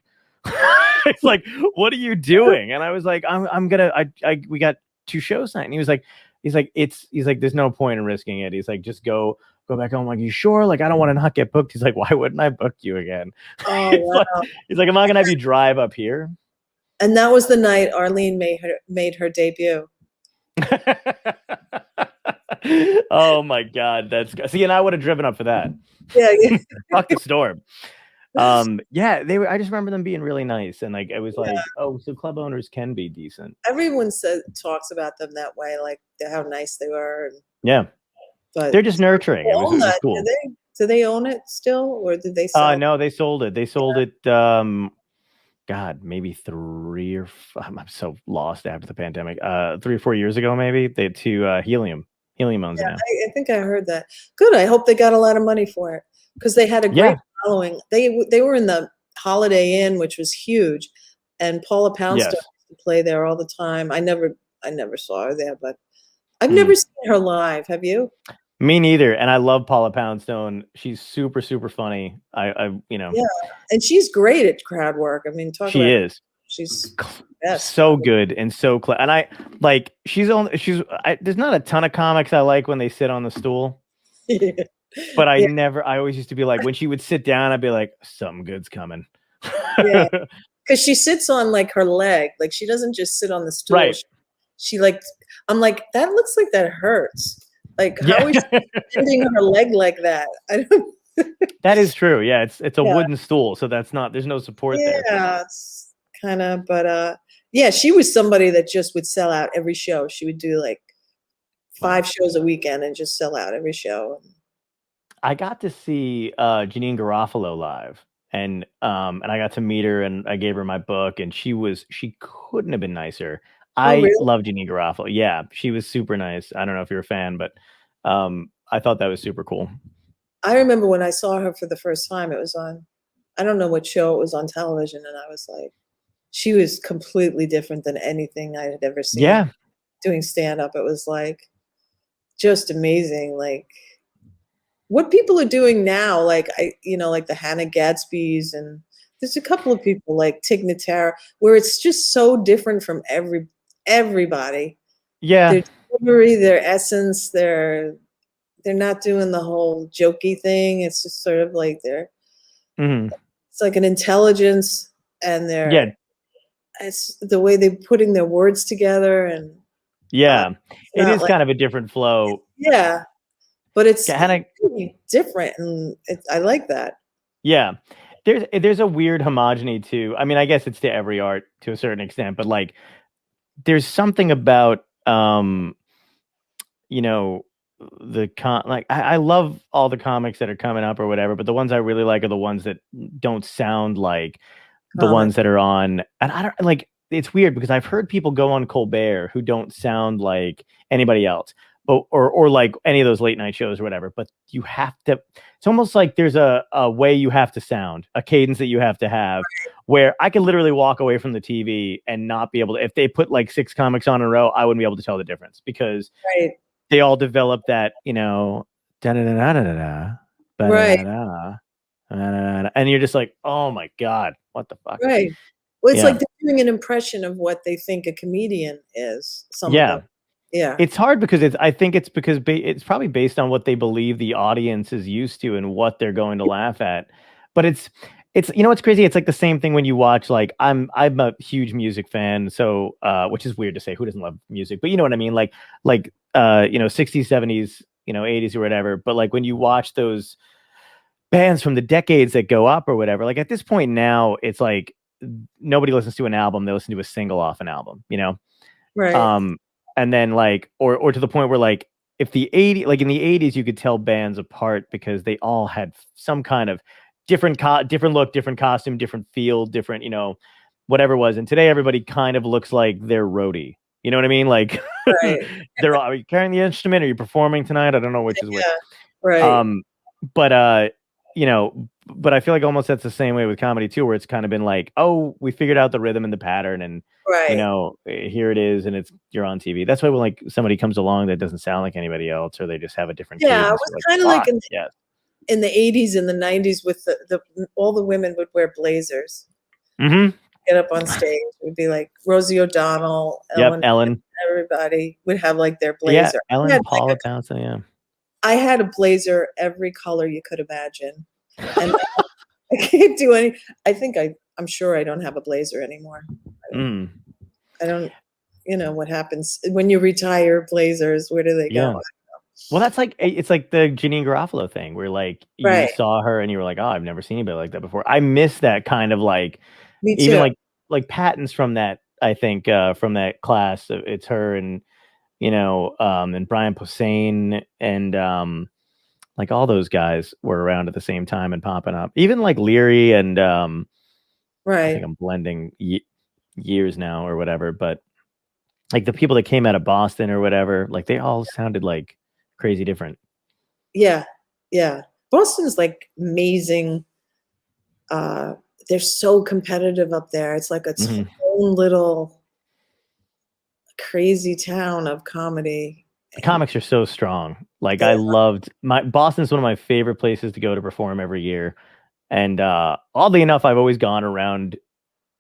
It's like, "What are you doing?" And I was like, I'm gonna we got two shows tonight. And he's like, "There's no point in risking it." He's like, "Just go back home." I'm like, "You sure?" Like, I don't want to not get booked. He's like, "Why wouldn't I book you again?" Oh, It's like wow. he's like, "Am I gonna have you drive up here?" And that was the night Arlene made her debut. Oh my god, see, and I would have driven up for that. Yeah, yeah, Fuck the storm. Yeah, they were. I just remember them being really nice, and like it was yeah. like, oh, so club owners can be decent. Everyone talks about them that way, like how nice they were. Yeah, But they're just nurturing. they It was own it was that. Do cool. they? Do they own it still, or did they sell? No, they sold it. They sold Yeah, it. God, maybe I'm so lost after the pandemic. 3 or 4 years ago, maybe they to Helium. Helium owns it yeah. now. I think I heard that. Good. I hope they got a lot of money for it because they had a great Yeah. following. They were in the Holiday Inn, which was huge, and Paula Poundstone Yes. used to play there all the time. I never saw her there, but I've Mm. never seen her live. Have you? Me neither. And I love Paula Poundstone. She's super, super funny. Yeah, and she's great at crowd work. I mean, talk She about is she's best. so good and so and I like there's not a ton of comics I like when they sit on the stool. But Yeah, I always used to be like, when she would sit down, I'd be like, something good's coming. yeah. Because she sits on like her leg, like she doesn't just sit on the stool. Right. She like, I'm like, that looks like that hurts. Like, how Yeah. is she bending her leg like that? I don't. That is true. Yeah, it's a Yeah, wooden stool, so there's no support there. yeah. It's kind of, but yeah, she was somebody that just would sell out every show. She would do like Wow. 5 shows a weekend and just sell out every show. I got to see Janine Garofalo live, and I got to meet her, and I gave her my book, and she couldn't have been nicer. Oh, I really? love Janine Garofalo. Yeah, she was super nice. I don't know if you're a fan, but I thought that was super cool. I remember when I saw her for the first time, it was on, I don't know what show it was on television, and I was like, she was completely different than anything I had ever seen Yeah, doing stand up. It was like just amazing. Like what people are doing now, like like the Hannah Gadsby's, and there's a couple of people like Tig Notaro, where it's just so different from everybody. yeah. Their delivery, their essence, they're not doing the whole jokey thing. It's just sort of like Mhm. it's like an intelligence, and Yeah, it's the way they're putting their words together, and yeah. it's It not is like, kind of a different flow. yeah, but it's Hannah, really different, and I like that. yeah. There's a weird homogeny to. I mean, I guess it's to every art to a certain extent, but like there's something about you know, I love all the comics that are coming up or whatever, but the ones I really like are the ones that don't sound like the Comic. ones that are on. And I don't like, it's weird because I've heard people go on Colbert who don't sound like anybody else, but or like any of those late night shows or whatever. But you have to. It's almost like there's a way you have to sound, a cadence that you have to have, where I could literally walk away from the TV and not be able to. If they put like 6 comics on in a row, I wouldn't be able to tell the difference because Right, they all develop that, da da da da da da da right, da da da, and you're just like, oh my god, what the fuck? right. Well, it's Yeah, like they're doing an impression of what they think a comedian is, some of yeah. them. Yeah, It's hard because I think it's because it's probably based on what they believe the audience is used to and what they're going to laugh at. But it's what's crazy. It's like the same thing when you watch like I'm a huge music fan, so which is weird to say. Who doesn't love music? But you know what I mean. Like 60s, 70s, 80s or whatever. But like when you watch those bands from the decades that go up or whatever, like at this point now, it's like nobody listens to an album; they listen to a single off an album. right, Um, and then like, or to the point where like, if the 80, like in the 80s, you could tell bands apart because they all had some kind of different look, different costume, different feel, different, whatever it was. And today everybody kind of looks like they're roadie. You know what I mean? Like right. are you carrying the instrument? Are you performing tonight? I don't know which is which. Yeah, right, Um, but but I feel like almost that's the same way with comedy too, where it's kind of been like, oh, we figured out the rhythm and the pattern, and right. here it is, and you're on TV. That's why when like somebody comes along that doesn't sound like anybody else, or they just have a different Yeah, it cadence, was you're like, kind of like fuck, yes. in the 80s and the 90s with the all the women would wear blazers. Mm-hmm. Get up on stage. It would be like Rosie O'Donnell, Yep, Ellen, Ellen. everybody would have like their Yeah, blazer. Ellen, Paula Townsend. Yeah. I had a blazer every color you could imagine, and I can't do any. I think I'm sure I don't have a blazer anymore. Mm, I don't. You know what happens when you retire blazers? Where do they go? yeah. Well, that's like it's like the Janine Garofalo thing, where like you Right. saw her and you were like, oh, I've never seen anybody like that before. I miss that kind of like Me even too. like Patton's from that. I think from that class, it's her and and Brian Posehn and like all those guys were around at the same time and popping up. Even like Leary and I think Right. I'm blending years now or whatever, but like the people that came out of Boston or whatever, like they all sounded like crazy different. Yeah. Yeah. Boston's like amazing. Uh, they're so competitive up there. It's like its Hmm. own little crazy town of comedy. The And comics are so strong. Like they I loved my Boston's one of my favorite places to go to perform every year. And oddly enough, I've always gone around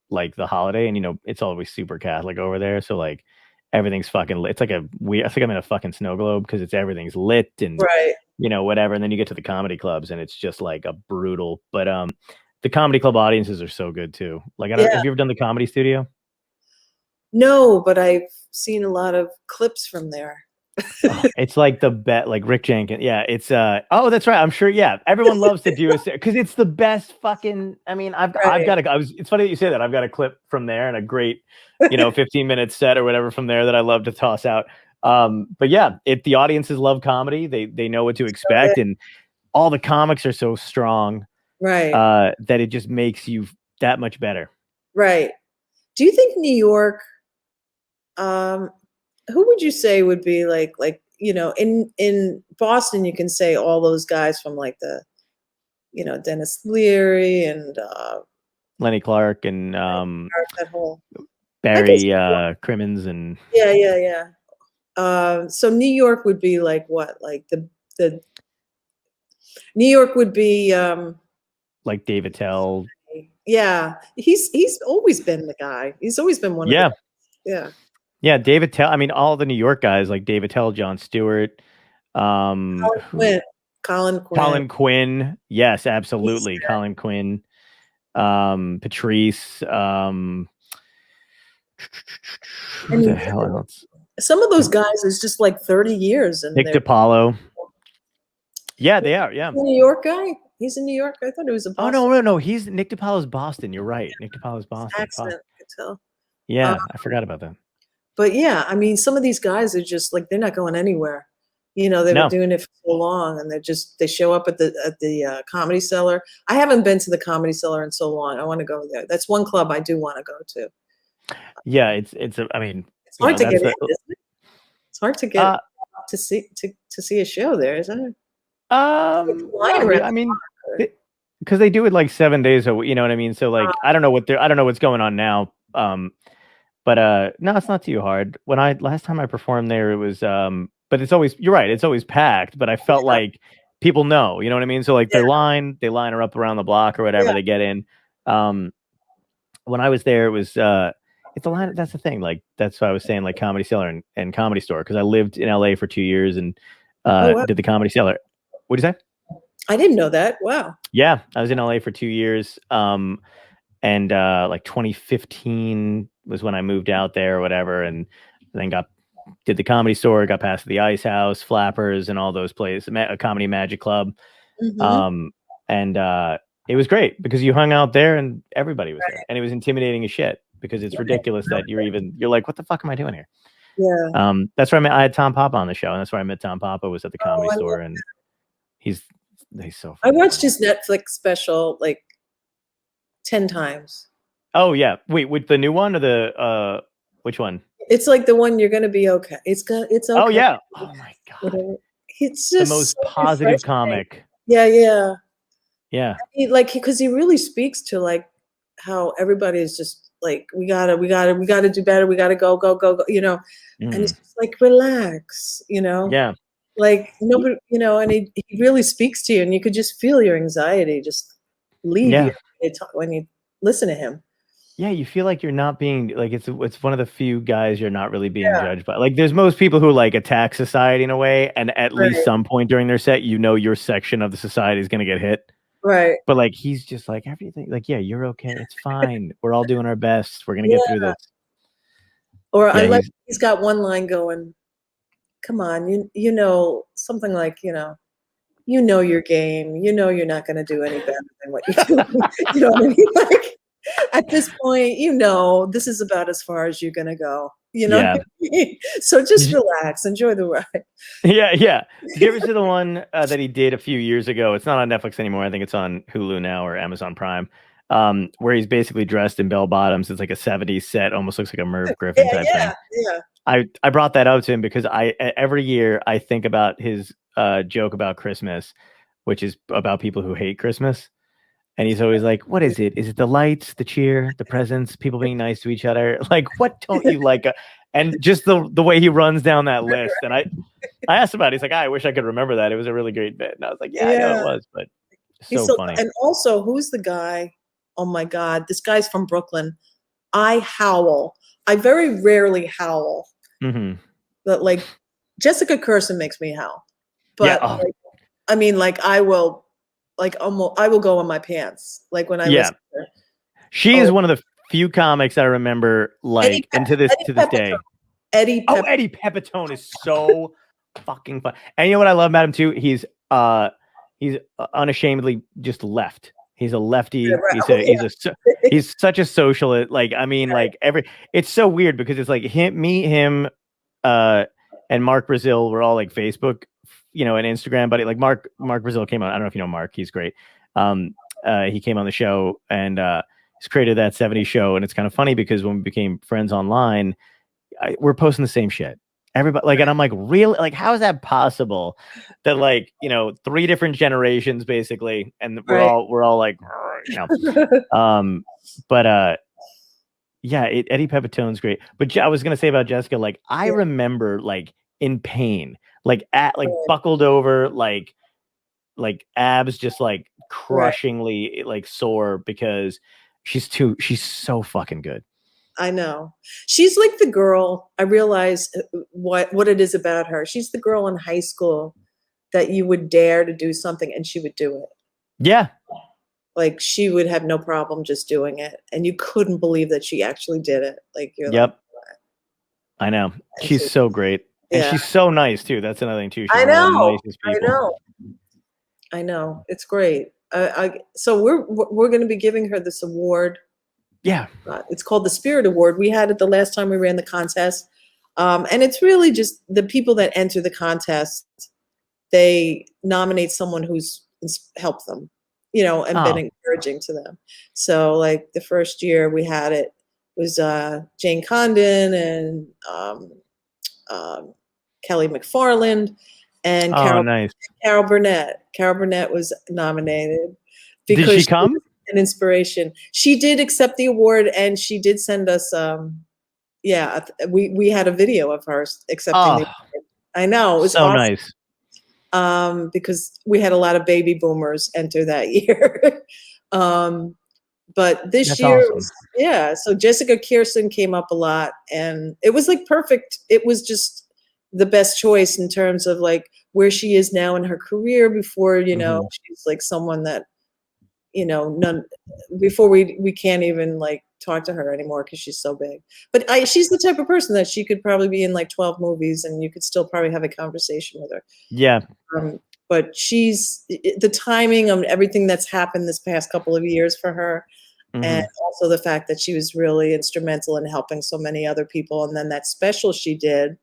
like the holiday, and it's always super Catholic over there. So like everything's fucking lit. It's like a weird. I think I'm in a fucking snow globe because everything's lit and Right. whatever. And then you get to the comedy clubs and it's just like a brutal. But the comedy club audiences are so good too. Like, I don't. Yeah. Have you ever done the Comedy Studio? No, but I've seen a lot of clips from there. Oh, it's like the bet, like Rick Jenkins. Yeah, it's oh, that's right. I'm sure. Yeah, everyone loves to do it because it's the best fucking. I mean, I've Right. got a. I was. It's funny that you say that. I've got a clip from there and a great, 15-minute set or whatever from there that I love to toss out. But yeah, the audiences love comedy. They know what to expect, and all the comics are so strong, Right. that it just makes you that much better. Right. Do you think New York, who would you say would be like, in Boston, you can say all those guys from like the, Dennis Leary and Lenny Clark and that whole, I guess, Barry Crimmins and yeah. So New York would be like what? Like the New York would be, like David Tell. yeah. He's always been the guy. He's always been one of Yeah. the guys. Yeah. Yeah, David Tell. I mean, all the New York guys like David Tell, Jon Stewart, Colin Quinn. Colin Quinn. Yes, absolutely, He's Colin Quinn. Patrice. Who the hell else? Some of those guys is just like 30 years, and Nick DiPaolo. Yeah, they are. Yeah, a New York guy. He's in New York. I thought it was a Boston. Oh no. He's Nick DiPaolo's Boston. You're right. Nick DiPaolo's Boston. Accent, I could tell. Yeah, I forgot about that. But yeah, I mean, some of these guys are just like they're not going anywhere. They've been doing it for so long, and they show up at the Comedy Cellar. I haven't been to the Comedy Cellar in so long. I want to go there. That's one club I do want to go to. Yeah, it's. I mean, it's hard to get in, isn't it? It's hard to get to see a show there, isn't it? I mean, because they do it like 7 days a week. You know what I mean? So like, I don't know what's going on now. But no, it's not too hard. Last time I performed there, it was but it's always, you're right, it's always packed, but I felt like people know, you know what I mean? So like they line her up around the block or whatever, they get in. When I was there, it was it's a line. That's the thing. Like, that's what I was saying, like Comedy Cellar and Comedy Store, because I lived in LA for 2 years and did the Comedy Cellar. What'd you say? I didn't know that. Wow. Yeah, I was in LA for 2 years. And like 2015 was when I moved out there or whatever, and then did the Comedy Store, got past the Ice House, Flappers, and all those places, a Comedy Magic Club. Mm-hmm. And it was great because you hung out there and everybody was there, and it was intimidating as shit because it's ridiculous that you're like, what the fuck am I doing here? Yeah. That's where I had Tom Papa on the show, and that's where I met Tom Papa, was at the Comedy Store, and he's so I watched his Netflix special like 10 times. Oh yeah. Wait, with the new one or the which one? It's like the one You're Gonna Be Okay. It's okay. Oh yeah. Oh my god. It's just the most positive comic. Yeah. Yeah. Because he really speaks to like how everybody is just like, we gotta do better. We gotta go, and it's just like, relax, Yeah. like nobody, and he really speaks to you, and you could just feel your anxiety just leave you when you listen to him. Yeah, you feel like you're not being like, it's one of the few guys you're not really being judged by. Like, there's most people who like attack society in a way, and at least some point during their set, your section of the society is going to get hit. Right. But like, he's just like, everything, like, yeah, you're okay. It's fine. We're all doing our best. We're going to get through this. Or I like, he's got one line going, come on, something like, your game, you're not going to do any better than what you do. You know what I mean? Like, at this point, this is about as far as you're going to go, what I mean? So just relax, enjoy the ride. Yeah. Did you ever see the one that he did a few years ago? It's not on Netflix anymore. I think it's on Hulu now or Amazon Prime, where he's basically dressed in bell bottoms. It's like a 70s set, almost looks like a Merv Griffin type thing. Yeah. I brought that up to him because every year I think about his joke about Christmas, which is about people who hate Christmas. And he's always like, what is it? Is it the lights, the cheer, the presents, people being nice to each other? Like, what don't you like? And just the way he runs down that list. And I asked about it. He's like, I wish I could remember that. It was a really great bit. And I was like, I know it was, but so funny. And also, who's the guy? Oh my God, this guy's from Brooklyn. I howl. I very rarely howl. Mhm. But like Jessica Kirson makes me howl. Yeah. But Oh, like, I mean, like I will, like almost, I will go on my pants like when I yeah. listen to her. She is Oh, one of the few comics I remember like, and Eddie to this Pepitone. day. Eddie Oh, Pep. Eddie Pepitone is so fucking fun. And you know what I love about him too? He's unashamedly just left. He's a lefty. Oh yeah. He's such a socialist. Like, I mean, like it's so weird because it's like him, uh, and Mark Brazil were all like Facebook, and Instagram buddy. Like Mark Brazil came on. I don't know if you know Mark. He's great. Um, he came on the show and he's created that '70s show, and it's kind of funny because when we became friends online, we're posting the same shit. Everybody like, and I'm like, really? Like, how is that possible? That like, 3 different generations basically, and Right. we're all like, but yeah, Eddie Pepitone's great. But I was gonna say about Jessica, like, I Yeah. remember like in pain, like buckled over, like abs just like Right. crushingly like sore because she's so fucking good. I know. She's like the girl, I realize what it is about her. She's the girl in high school that you would dare to do something and she would do it. Yeah. Like she would have no problem just doing it. And you couldn't believe that she actually did it. Like you're like, Yep. I know. and She's so, so great. And yeah. she's so nice too. That's another thing too. She's I one of the know. nicest I people. know. I know. It's great. So we're going to be giving her this award. Yeah. It's called the Spirit Award. We had it the last time we ran the contest. And it's really just the people that enter the contest, they nominate someone who's helped them, and been encouraging to them. So like the first year we had it was Jane Condon and Kelly McFarland and Nice. Carol Burnett. Carol Burnett was nominated Did because she come? was an inspiration. She did accept the award and she did send us we had a video of her accepting the award. I know, it was so awesome. nice. Because we had a lot of baby boomers enter that year. But this That's year, awesome. so Jessica Kirson came up a lot and it was like perfect. It was just the best choice in terms of like where she is now in her career before, she's like someone that, before we can't even like talk to her anymore because she's so big. But she's the type of person that she could probably be in like 12 movies and you could still probably have a conversation with her. Yeah. But she's the timing of everything that's happened this past couple of years for her. And also the fact that she was really instrumental in helping so many other people. And then that special she did,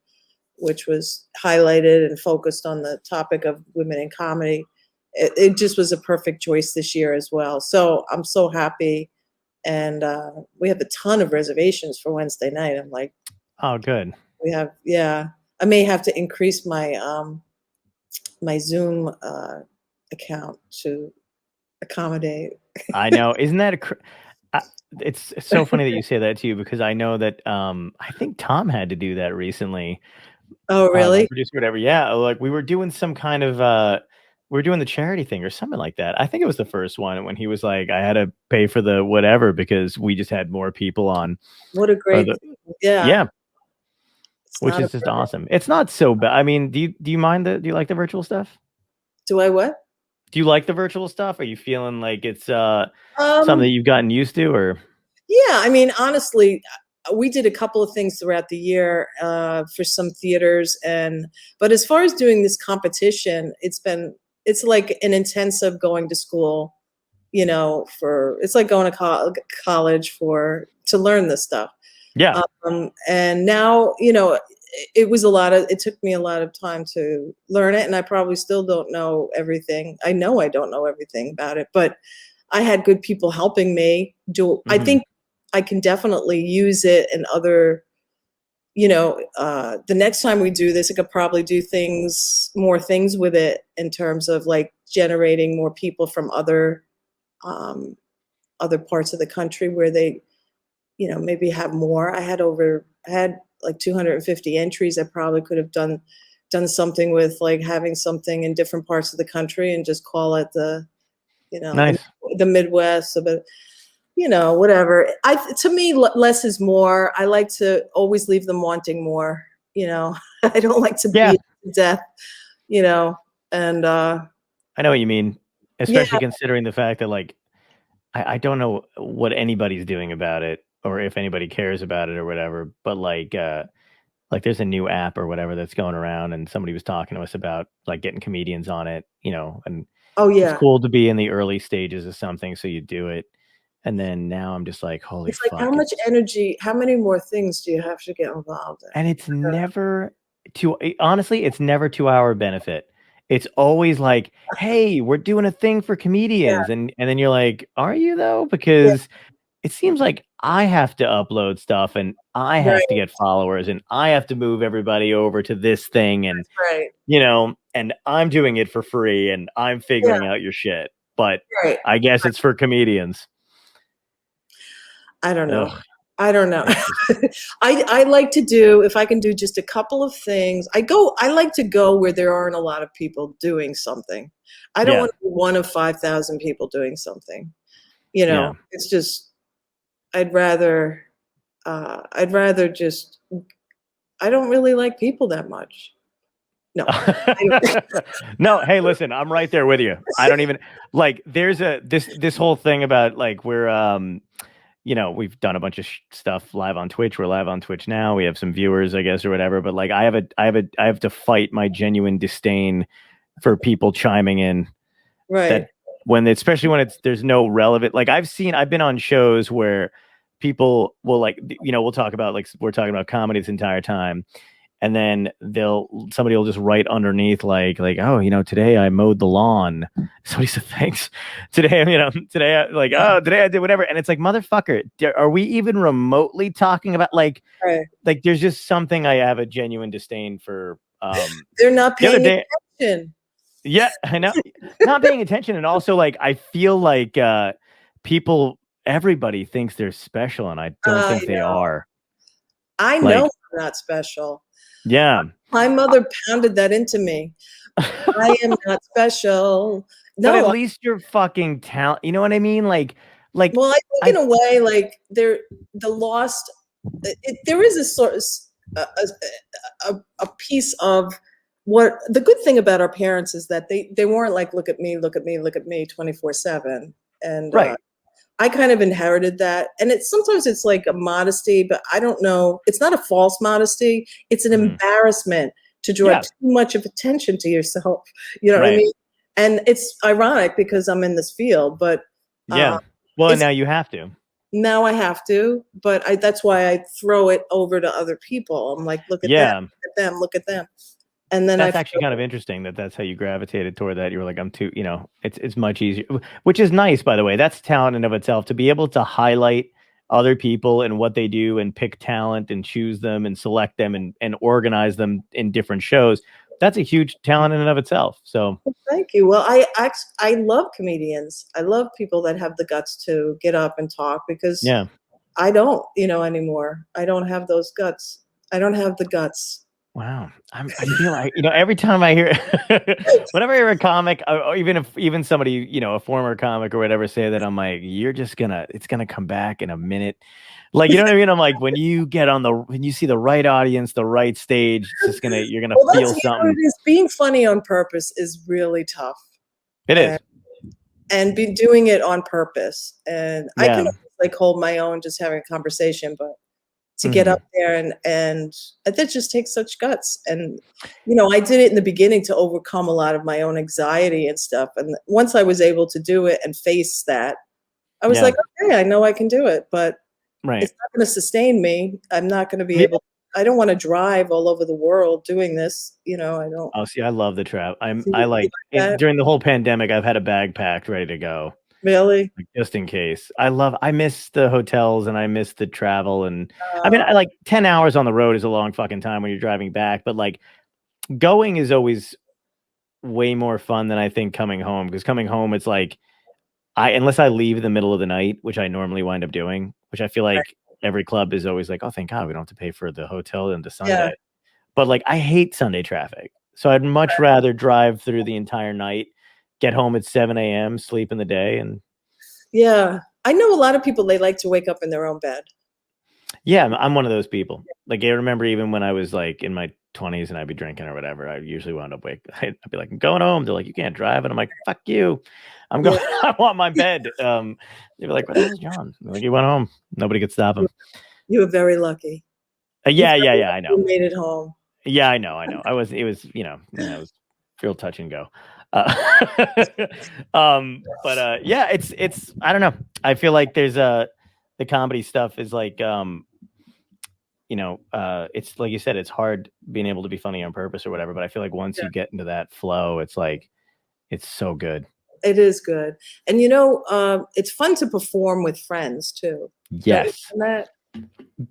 which was highlighted and focused on the topic of women in comedy, it just was a perfect choice this year as well. So I'm so happy. And we have a ton of reservations for Wednesday night. I'm like, oh, good. We have, I may have to increase my my Zoom account to accommodate. I know. Isn't that it's so funny that you say that too, because I know that I think Tom had to do that recently. Oh, really? Producer, whatever. Yeah, like we were doing some kind of we were doing the charity thing or something like that. I think it was the first one when he was like, I had to pay for the whatever because we just had more people on. What a great yeah. Which is just awesome. It's not so bad. I mean, do you mind do you like the virtual stuff? Do I what? Do you like the virtual stuff? Are you feeling like it's something that you've gotten used to, or? Yeah, I mean, honestly, we did a couple of things throughout the year for some theaters, but as far as doing this competition, it's like an intensive going to school, it's like going to college to learn this stuff. Yeah. And now, it took me a lot of time to learn it, and I probably still don't know everything. I know I don't know everything about it, but I had good people helping me do. I think I can definitely use it in other, the next time we do this, I could probably do more things with it in terms of like generating more people from other parts of the country where they, maybe have more. I had like 250 entries. I probably could have done something with like having something in different parts of the country and just call it the, nice. the Midwest, but whatever. To me, less is more. I like to always leave them wanting more. you know. I don't like to Yeah, beat it to death, you know, and I know what you mean, yeah, especially considering the fact that like I don't know what anybody's doing about it or if anybody cares about it or whatever, but like there's a new app or whatever that's going around and somebody was talking to us about like getting comedians on it, and oh it's yeah. cool to be in the early stages of something, so you do it. And then now I'm just like, holy It's like, how fuck, much energy, how many more things do you have to get involved and in? it's never honestly, it's never to our benefit. It's always like, hey, we're doing a thing for Yeah, comedians, and then you're like, are you though? yeah, Because it seems like I have to upload stuff and I have to right, get followers and I have to move everybody over to this thing and right, and I'm doing it for free and I'm yeah, figuring out your shit. But right. I guess it's for comedians. I don't know. Ugh, I don't know. it's just I like to do, if I can do just a couple of things. I like to go where there aren't a lot of people doing something. I don't yeah, want to be one of 5,000 people doing something. You yeah. know, it's just I'd rather I'd rather just I don't really like people that much. No. I No, hey, listen, I'm right there with you. I don't even like there's a this whole thing about like we're we've done a bunch of stuff live on Twitch. We're live on Twitch now. We have some viewers, I guess, or whatever. But like, I have to fight my genuine disdain for people chiming in right. that especially when there's no relevant. Like I've been on shows where people will like, we'll talk about like we're talking about comedy this entire time, and then somebody will just write underneath like oh today I mowed the lawn. Somebody said thanks today. Today today I did whatever, and it's like motherfucker, are we even remotely talking about Right. like there's just something I have a genuine disdain for. They're not The other paying day, attention. yeah, I know, not paying attention, and also like I feel like people everybody thinks they're special, and I don't I think they know. are. I know Like I'm not special. yeah. My mother pounded that into me. I am not special. But at No, least you're fucking talent. You know what I mean? Like well, I think I in a way, like the lost. There is a sort of a piece of what the good thing about our parents is that they weren't like look at me, look at me, look at me 24/7, and right. I kind of inherited that. And sometimes it's like a modesty, but I don't know. It's not a false modesty. It's an Mhm. embarrassment to draw Yeah. too much of attention to yourself. You know what I Right. mean? And it's ironic because I'm in this field, but uh, Yeah. Well, it's now you have to. now I have to. But that's why I throw it over to other people. I'm like, look at them, Yeah. look at them, look at them, and then I That's actually feel, kind of interesting that that's how you gravitated toward that. You were like, I'm too, it's much easier, which is nice, by the way. That's talent in of itself to be able to highlight other people and what they do and pick talent and choose them and select them and organize them in different shows. That's a huge talent in and of itself. So thank you. Well, I love comedians. I love people that have the guts to get up and talk because yeah. I don't, anymore. I don't have those guts. I don't have the guts. Wow. I feel like, every time I hear, whenever I hear a comic, or even somebody, a former comic or whatever say that, I'm like, it's going to come back in a minute. Like, you know what I mean? I'm like, when you see the right audience, the right stage, you're going to Well, that's feel it something. is. Being funny on purpose is really tough, It and is. be doing it on purpose. And I can Yeah. like hold my own, just having a conversation, but to get Hmm. up there and that just takes such guts. And I did it in the beginning to overcome a lot of my own anxiety and stuff. And once I was able to do it and face that, I was Yeah. like, okay, I know I can do it, but Right. it's not going to sustain me. I'm not going to be Yeah. able. I don't want to drive all over the world doing this. I don't Oh, see, I love the trap. see I you like like that. during the whole pandemic, I've had a bag packed ready to go. Really? Like, just in case. I miss the hotels and I miss the travel. And I mean, Uh, I like 10 hours on the road is a long fucking time when you're driving back, but like going is always way more fun than I think coming home. Because coming home, it's like unless I leave in the middle of the night, which I normally wind up doing, which I feel right. like every club is always like, oh, thank God we don't have to pay for the hotel and the Yeah. Sunday. But like I hate Sunday traffic. So I'd much rather drive through the entire night, get home at 7 a.m., sleep in the day, and Yeah. I know a lot of people, they like to wake up in their own bed. Yeah, I'm one of those people. Like I remember even when I was like in my 20s and I'd be drinking or whatever, I usually wound up I'd be like, I'm going home. They're like, you can't drive, and I'm like, fuck you, I'm Yeah, going. I want my bed. They were like, where the hell's John? I'm like, he went home. Nobody could stop him. you were very lucky. You're Yeah, yeah, very yeah. I lucky know. you made it home. Yeah, I know. I know. I was. It was. It was real touch and go. But yeah, it's. I don't know. I feel like there's the comedy stuff is like it's like you said, it's hard being able to be funny on purpose or whatever. But I feel like once Yeah, you get into that flow, it's like it's so good. it is good. And it's fun to perform with friends too. Don't you Yes, find that?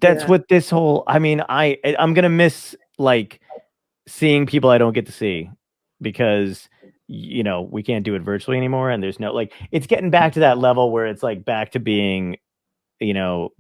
that's Yeah, what this whole. I mean, I'm gonna miss like seeing people I don't get to see because we can't do it virtually anymore, and there's no like it's getting back to that level where it's like back to being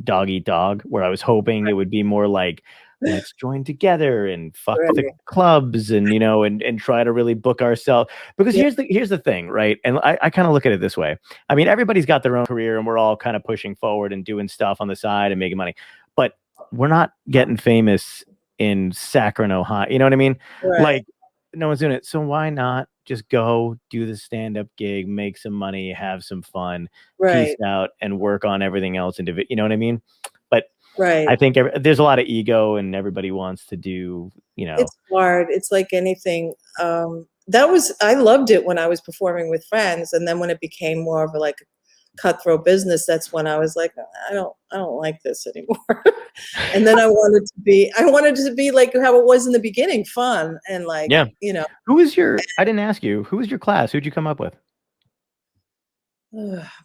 dog eat dog, where I was hoping it would be more like, let's join together and fuck the right. clubs and, and try to really book ourselves. Because Yeah, here's the thing, right? And I kind of look at it this way. I mean, everybody's got their own career and we're all kind of pushing forward and doing stuff on the side and making money, but we're not getting famous in Sacramento, Ohio. You know what I mean? right, Like, no one's doing it. So why not just go do the stand-up gig, make some money, have some fun, piece right, out, and work on everything else individually. You know what I mean? But I right. think there's a lot of ego, and everybody wants to do. It's hard. It's like anything. I loved it when I was performing with friends, and then when it became more of a like cutthroat business, that's when I was like, I don't like this anymore. And then I wanted to be like how it was in the beginning, fun and like, Yeah. Who was your? I didn't ask you. Who was your class? Who'd you come up with?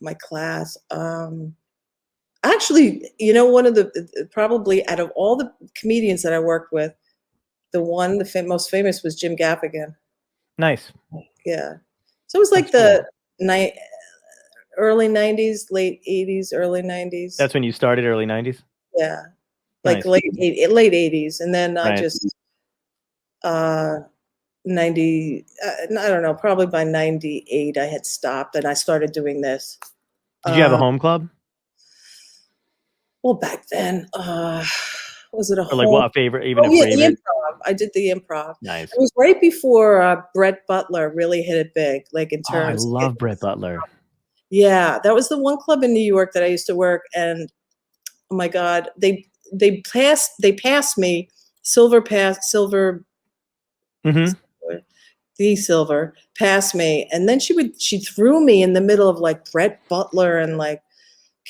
my class. Actually, one of the probably out of all the comedians that I worked with, most famous was Jim Gaffigan. Nice. Yeah. So it was like That's cool. the night early 90s, late 80s, early 90s. That's when you started, early '90s. Yeah. Like Nice. late 80s. And then I Right. just 90 I don't know, probably by 98 I had stopped and I started doing this. Did you have a Uh home club well back then, was it a or like home? what favorite? Even Oh a yeah, the favorite? improv. I did the improv. Nice. It was right before Brett Butler really hit it big, like in Oh, I terms love Brett Butler. yeah, that was the one club in New York that I used to work, and oh my God, they passed me silver Mm-hmm. the silver passed me, and then she threw me in the middle of like Brett Butler and like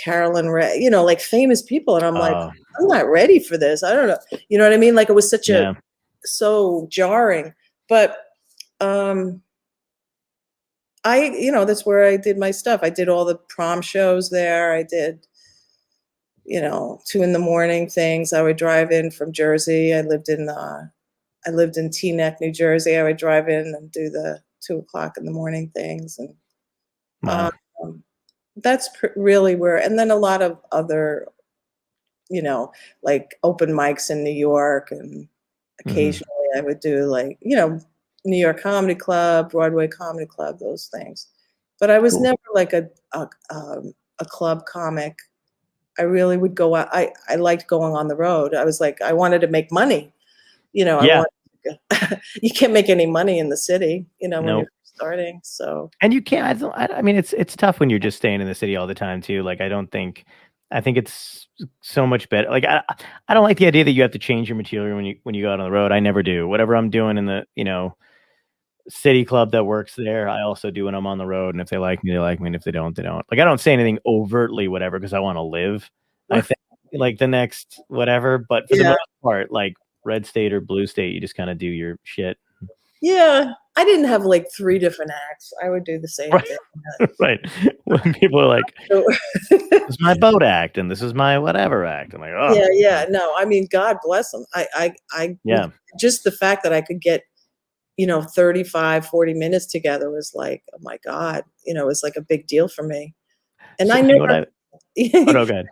Carolyn Ray, like famous people, and I'm like, Oh, I'm not ready for this. I don't know, you know what I mean? Like it was yeah. so jarring, but um, that's where I did my stuff. I did all the prom shows there. I did 2 in the morning things. I would drive in from Jersey. I lived in Teaneck, New Jersey. I would drive in and do the 2 o'clock in the morning things, and Wow. um, that's really where. And then a lot of other, like open mics in New York, and Mm-hmm. occasionally I would do like New York Comedy Club, Broadway Comedy Club, those things. But I was Cool. never like a club comic. I really would go out. I liked going on the road. I was like, I wanted to make money. I Yeah. want you can't make any money in the city, when you're No. starting. So And you can't. I mean, it's tough when you're just staying in the city all the time too. Like, I think it's so much better. Like, I don't like the idea that you have to change your material when you go out on the road. I never do. Whatever I'm doing in the city club that works there, I also do when I'm on the road. And if they like me, they like me. And if they don't, they don't. Like, I don't say anything overtly, whatever, because I want to live. I think like the next whatever, but for the yeah, most part, like red state or blue state, you just kind of do your shit. yeah. I didn't have like three different acts. I would do the same Right. thing. Right. When people are like, So, this is my boat act and this is my whatever act. I'm like, oh, yeah, yeah. No, I mean, God bless them. I yeah. just the fact that I could get 35, 40 minutes together was like, oh my God, it was like a big deal for me. And So I you know what oh no, go ahead.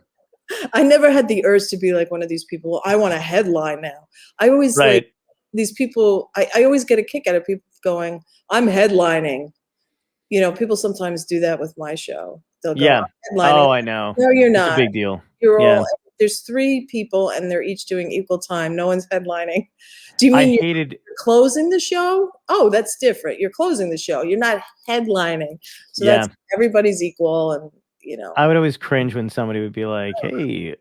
I never had the urge to be like one of these people. Well, I want a headline now. I always like Right. these people. I always get a kick out of people going, "I'm headlining." People sometimes do that with my show. They'll go, Yeah. "I'm headlining." Oh, I know. No, you're It's a not. big deal. You're all Yeah. there's 3 people and they're each doing equal time. No one's headlining. Do you I mean you're hated. closing the show? Oh, that's different. You're closing the show. You're not headlining. So Yeah, that's everybody's equal, and I would always cringe when somebody would be like, "Hey,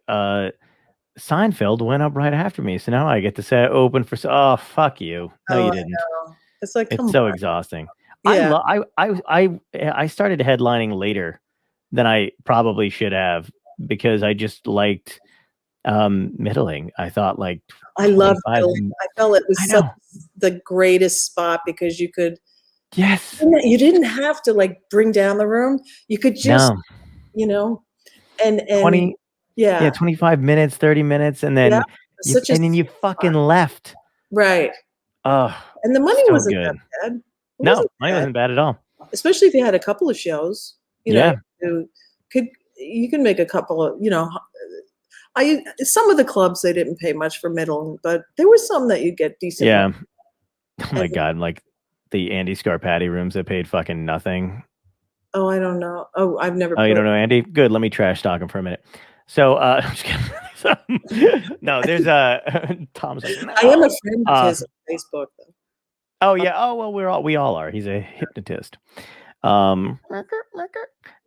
Seinfeld went up right after me, so now I get to say open for." Oh, fuck you! No, oh, you I didn't. know. It's like, It's come so on. exhausting. Yeah. I started headlining later than I probably should have because I just liked middling. I thought like I love 25. middling. I felt it I was such know. the greatest spot because Yes. you didn't have to like bring down the room. You could just, No. you know, and 20. Yeah, yeah, 25 minutes, 30 minutes, and yeah, then such a you sweet fucking spot. left. Right. Oh, And the money so wasn't that good. bad. It No, wasn't money bad, wasn't bad at all. especially if you had a couple of shows. Yeah. You could you can make a couple of, I some of the clubs they didn't pay much for middle, but there were some that you get decent money. Yeah. Oh my And God. Like the Andy Scarpati rooms that paid fucking nothing. oh, I don't know. Oh, I've never Oh, you played. don't know Andy? Good. Let me trash talk him for a minute. So, I'm just kidding. No, there's Tom's like, I am no. a friend of his on Facebook though. Oh yeah. Oh well, we all are. He's a hypnotist. Um,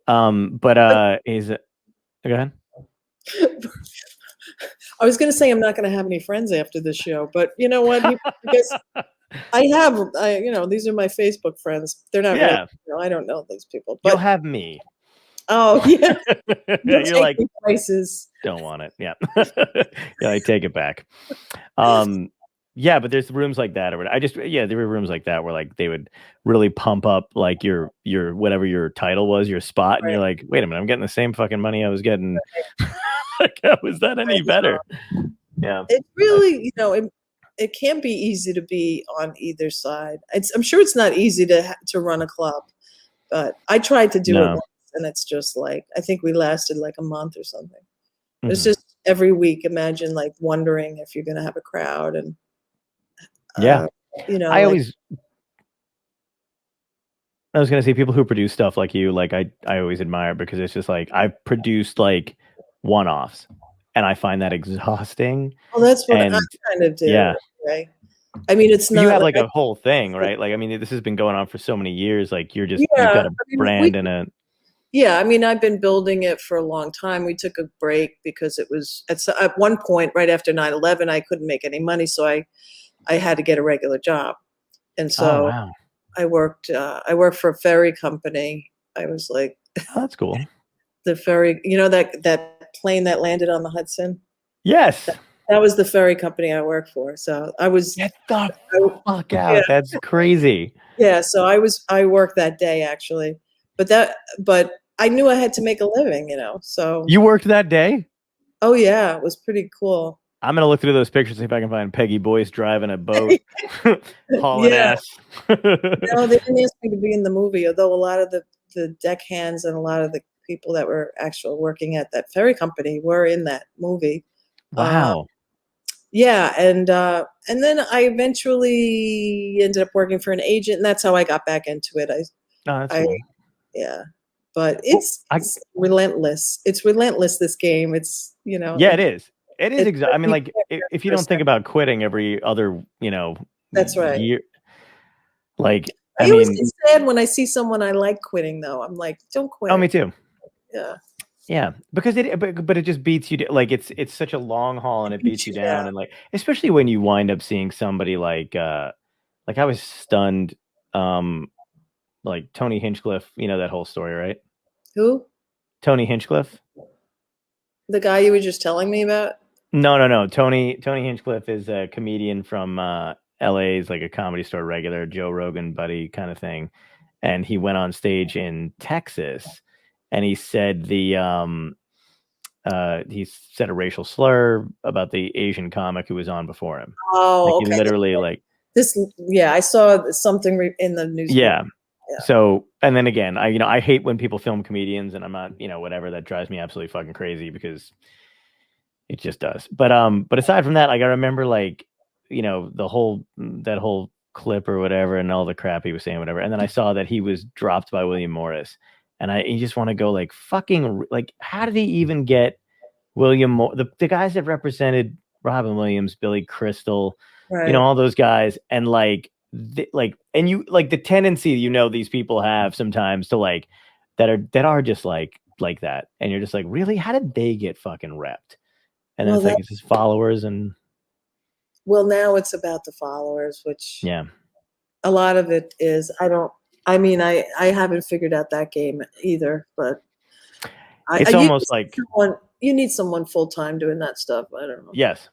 but he's. Go ahead. I was going to say I'm not going to have any friends after this show, but you know what? Because these are my Facebook friends. They're not really, Yeah, I don't know these people, you'll but have me. oh yeah, you'll You're take like, me places. don't want it. Yeah. Yeah, I take it back. Yeah, but there's rooms like that, or there were rooms like that where like they would really pump up like your whatever your title was, your spot, and Right. you're like, wait a minute, I'm getting the same fucking money I was getting. Like, how is that any better? Yeah. It really, it can't be easy to be on either side. I'm sure it's not easy to run a club, but I tried to do it No. once, and it's just like I think we lasted like a month or something. It's Mhm. just every week. Imagine like wondering if you're going to have a crowd, and Yeah. I like was gonna say people who produce stuff like you, like I always admire because it's just like I've produced like one-offs, and I find that exhausting. well, that's what I And kind of do. yeah, Right? I mean, it's you not have like like a whole thing, right? Like I mean, this has been going on for so many years. Like you've yeah. got a I mean, brand and a yeah. I mean, I've been building it for a long time. We took a break because it was at one point right after 9/11, I couldn't make any money, so I had to get a regular job, and oh so wow, I worked for a ferry company. I was like oh, that's cool. the ferry, that plane that landed on the Hudson. Yes, That was the ferry company I worked for. So I was, get the I, fuck yeah, out. That's crazy. yeah. So I worked that day actually, but I knew I had to make a living, So You worked that day? oh yeah, it was pretty cool. I'm gonna look through those pictures see if I can find Peggy Boyce driving a boat, hauling Yeah. ass. No, they didn't ask me to be in the movie, although a lot of the deckhands and a lot of the people that were actually working at that ferry company were in that movie. Wow. Yeah, and then I eventually ended up working for an agent, and that's how I got back into it. Oh, that's I cool. yeah, but Well, it's relentless. It's relentless. This game. It's yeah, it is. It is it's I mean, like if you don't think about quitting every other, that's right. year, like I I always mean, get sad when I see someone I like quitting, though. I'm like, don't oh, quit. me too. Yeah, Yeah, because but it just beats you. Like it's such a long haul, and it it beats beats you you down, down. and like especially when you wind up seeing somebody like I was stunned, like Tony Hinchcliffe. You know that whole story, right? Who? Tony Hinchcliffe. The guy you were just telling me about? No. Tony Hinchcliffe is a comedian from LA's like a Comedy Store regular, Joe Rogan buddy kind of thing. And he went on stage in Texas and he said he said a racial slur about the Asian comic who was on before him. Like Oh, he okay. literally like Yeah, I saw something in the newspaper. yeah. Yeah. So and then again, I hate when people film comedians and I'm not, whatever, that drives me absolutely fucking crazy because it just does. But aside from that, like I remember like, that whole clip or whatever and all the crap he was saying, whatever. And then I saw that he was dropped by William Morris. And you just want to go like fucking like how did he even get William Moore, the guys that represented Robin Williams, Billy Crystal, Right. all those guys, and and you like the tendency these people have sometimes to that are just like that, and you're just like, really, how did they get fucking repped? And then Well, it's like it's his followers, and well, now it's about the followers, which yeah, a lot of it is. I haven't figured out that game either, but it's almost like you need someone full time doing that stuff. I don't know. yes,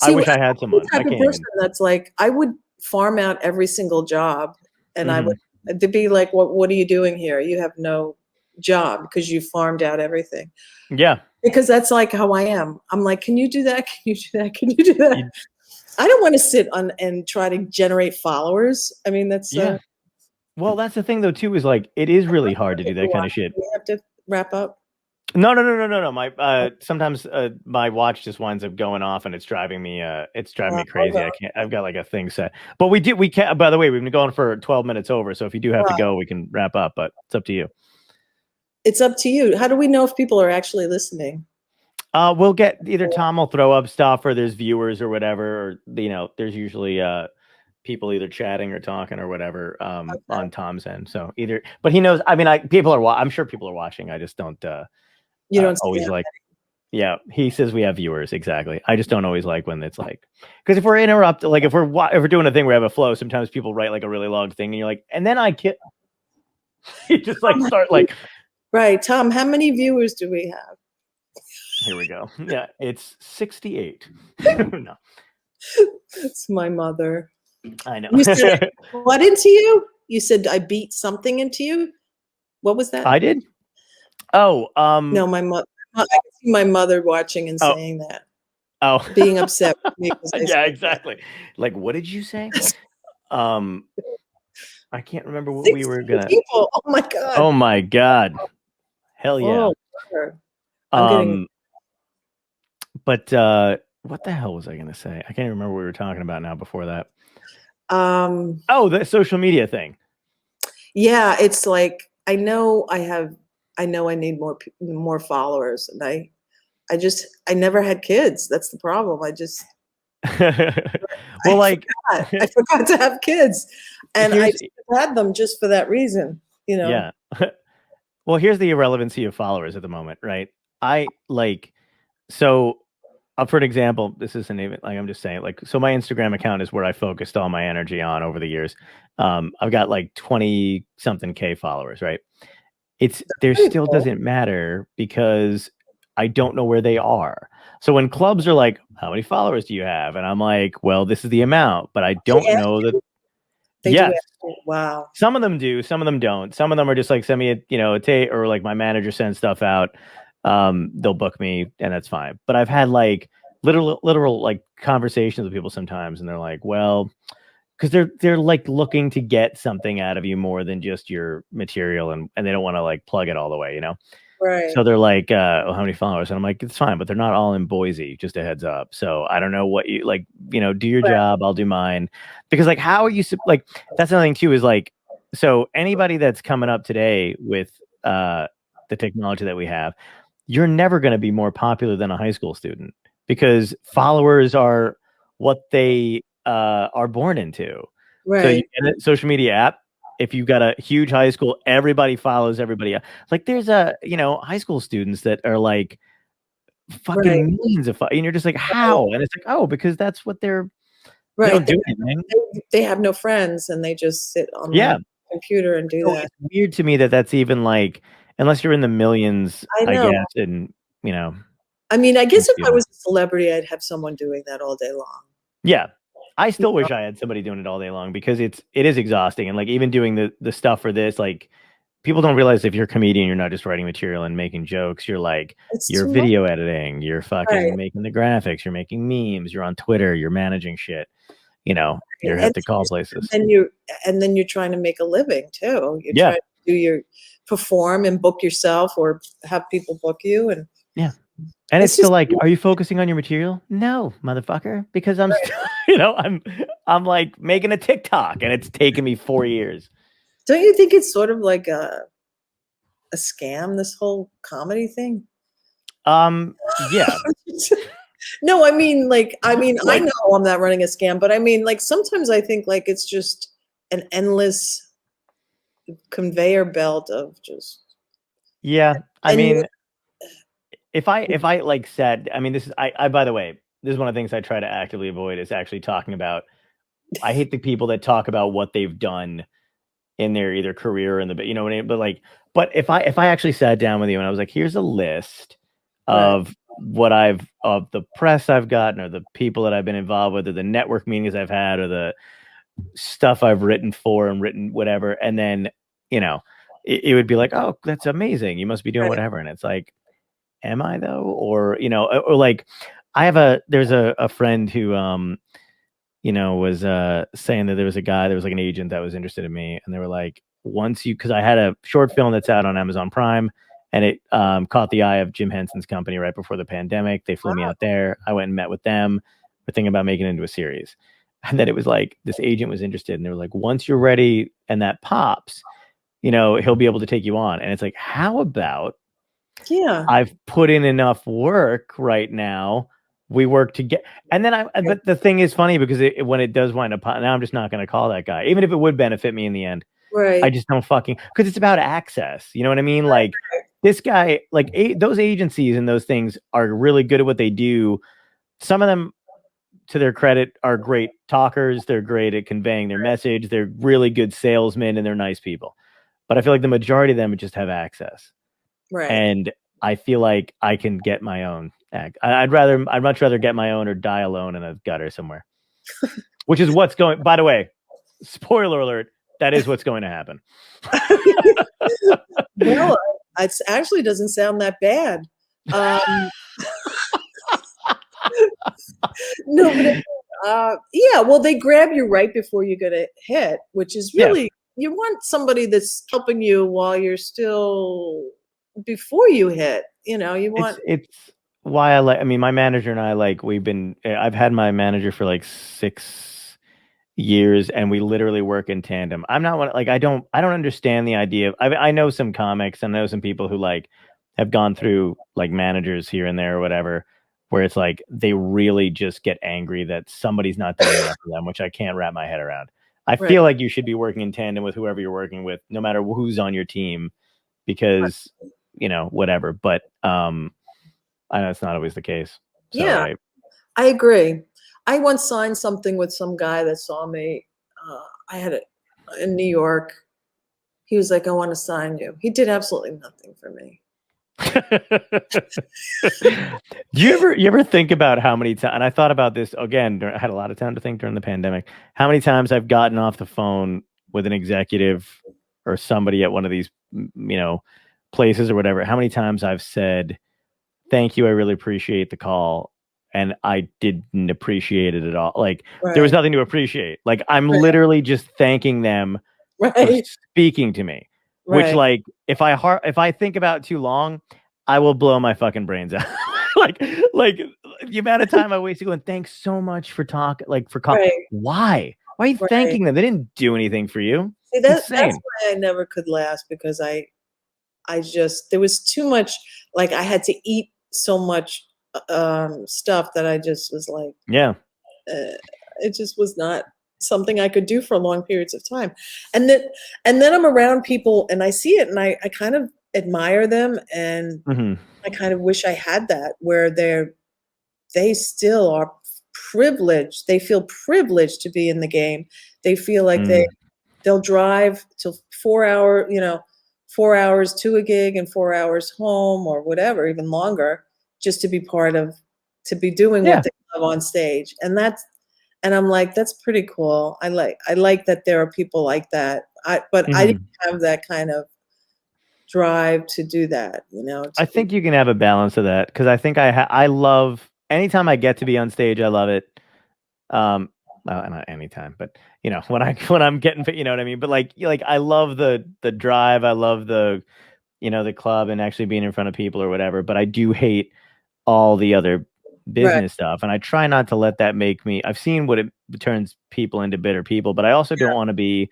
I See, wish I had I'm someone. the I type of can't person even. that's like, I would farm out every single job, and I Mhm. would to be like, what are you doing here? You have no job because you farmed out everything. Yeah, Because that's like how I am. I'm like, can you do that? Can you do that? Can you do that? you, I don't want to sit on and try to generate followers. I mean, that's yeah. Well, that's the thing though too, is like it is really hard to do that kind of shit. we have to wrap up. No. My sometimes my watch just winds up going off, and it's driving me crazy. I can't. I've got like a thing set. But we can't. By the way, we've been going for 12 minutes over. So if you do have to go, we can wrap up. But it's up to you. It's up to you. How do we know if people are actually listening? We'll get either Tom will throw up stuff, or there's viewers or whatever. Or there's usually people either chatting or talking or whatever on Tom's end. So either, but he knows. I mean, I'm sure people are watching. I just don't. You don't always like. Yeah, he says we have viewers, exactly. I just don't always like when it's like, because if we're interrupted, like if we're doing a thing where we have a flow, sometimes people write like a really long thing, and you're like, and then you just like start like, right, Tom. How many viewers do we have? Here we go. Yeah, it's 68. No, It's my mother. I know. You said what into you? You said I beat something into you. What was that? I did. Oh, no, my mother. I can see my mother watching and saying that. Oh, being upset with me. Yeah, exactly. That. Like, what did you say? I can't remember what we were gonna. People. Oh my god. Oh my god. Hell yeah. I'm getting. But what the hell was I gonna say? I can't remember what we were talking about now. Before that. Oh, the social media thing. Yeah, it's like I know I need more followers, and I never had kids. That's the problem. I forgot to have kids, and I had them just for that reason. Yeah. Well, here's the irrelevancy of followers at the moment, right? For an example, this isn't even like I'm just saying, like, so my Instagram account is where I focused all my energy on over the years. I've got like 20 something K followers, right? There still doesn't matter because I don't know where they are. So when clubs are like, how many followers do you have? And I'm like, well, this is the amount, but I don't know that. Yes. Wow. Some of them do, some of them don't. Some of them are just like, send me a tape, or like my manager sends stuff out. They'll book me and that's fine. But I've had like literal like conversations with people sometimes, and they're like, well, because they're like looking to get something out of you more than just your material, and they don't want to like plug it all the way, Right. So they're like, well, how many followers? And I'm like, it's fine, but they're not all in Boise, just a heads up. So I don't know what you like, do your job, I'll do mine. Because like, how are you like, that's another thing too, is like, so anybody that's coming up today with the technology that we have, you're never going to be more popular than a high school student, because followers are what they are born into. Right. So you get a social media app. If you've got a huge high school, everybody follows everybody. Like there's high school students that are like fucking millions of, and you're just like, how? And it's like, oh, because that's what they're right. They don't do anything. They have no friends, and they just sit on the computer and do that. It's weird to me that's even like, unless you're in the millions, I guess, and I mean, I guess if I was a celebrity, I'd have someone doing that all day long. Yeah. I still wish I had somebody doing it all day long, because it is exhausting. And like, even doing the stuff for this, like, people don't realize if you're a comedian, you're not just writing material and making jokes. You're like, you're video editing, you're fucking making the graphics, you're making memes, you're on Twitter, you're managing shit. You have to call places. And then you're trying to make a living too. You're trying to perform and book yourself, or have people book you. And and it's still like, are you focusing on your material? No, motherfucker, because I'm still, I'm like making a TikTok, and it's taken me 4 years. Don't you think it's sort of like a scam, this whole comedy thing? Yeah. No, I mean, I Like, know I'm not running a scam, but I mean, sometimes I think it's just an endless conveyor belt of just, yeah. I and you, mean, if I like said, I mean, this is I by the way, this is one of the things I try to actively avoid is actually talking about. I hate the people that talk about what they've done in their either career or in the, you know what I mean? But like, but if I actually sat down with you and I was like, here's a list right, of what I've of the press I've gotten or the people that I've been involved with or the network meetings I've had or the stuff I've written for and written whatever, and then you know, it would be like, oh, that's amazing. You must be doing right, whatever, and it's like, am I though? Or or like, there's a friend who was saying that there was a guy, there was like an agent that was interested in me, and they were like, once you, because I had a short film that's out on Amazon Prime, and it caught the eye of Jim Henson's company right before the pandemic. They flew me out there. I went and met with them. We're thinking about making it into a series, and then it was like this agent was interested, and they were like, once you're ready and that pops, he'll be able to take you on. And it's like, how about yeah, I've put in enough work right now. We work to get, and then but the thing is funny because when it does wind up, now I'm just not going to call that guy, even if it would benefit me in the end. I right, just don't because it's about access. You know what I mean? Like this guy, like those agencies and those things are really good at what they do. Some of them, to their credit, are great talkers. They're great at conveying their message. They're really good salesmen and they're nice people. But I feel like the majority of them just have access. right. And I feel like I can get my own. I'd much rather get my own or die alone in a gutter somewhere, which is what's going. By the way, spoiler alert: that is what's going to happen. Well, it actually doesn't sound that bad. Um, no, but yeah, well, they grab you right before you get a hit, which is Yeah, really, you want somebody that's helping you while you're still before you hit. You want, it's why I like. I mean, my manager and I, like, we've been. I've had my manager for like 6 years, and we literally work in tandem. I'm not one like I don't understand the idea of. I know some comics and I know some people who like have gone through like managers here and there or whatever, where it's like they really just get angry that somebody's not doing enough for them, which I can't wrap my head around. I right, feel like you should be working in tandem with whoever you're working with, no matter who's on your team, because whatever. But I know it's not always the case. So yeah, I agree. I once signed something with some guy that saw me. I had it in New York. He was like, "I want to sign you." He did absolutely nothing for me. Do you ever think about how many times, and I thought about this again, I had a lot of time to think during the pandemic, how many times I've gotten off the phone with an executive or somebody at one of these, places or whatever, how many times I've said, thank you, I really appreciate the call. And I didn't appreciate it at all. Like there was Right, nothing to appreciate. Like I'm right, literally just thanking them for right, speaking to me, which, right, like, if I think about it too long, I will blow my fucking brains out. like like the amount of time I wasted going, thanks so much for talk, like for call. right, Why are you right. thanking them? They didn't do anything for you. See, It's that's insane. why I never could last, because I just, there was too much, like I had to eat so much stuff that I just was like, Yeah. uh, it just was not something I could do for long periods of time. And then I'm around people and I see it and I kind of admire them, and Hmm. I kind of wish I had that, where they still are privileged. They feel privileged to be in the game. They feel like Mm. they'll drive till 4 hour, 4 hours to a gig and 4 hours home or whatever, even longer, just to be to be doing what Yeah. they love on stage. And I'm like, that's pretty cool. I like that there are people like that. But I didn't Hmm. have that kind of drive to do that, to I be think you can have a balance of that because I think I love anytime I get to be on stage, I love it. Um, well, not anytime, but when when I'm getting, what I mean. But like I love the drive. I love the club and actually being in front of people or whatever. But I do hate all the other right. business stuff, and I try not to let that make me. I've seen what it turns people into bitter people, but I also don't want to be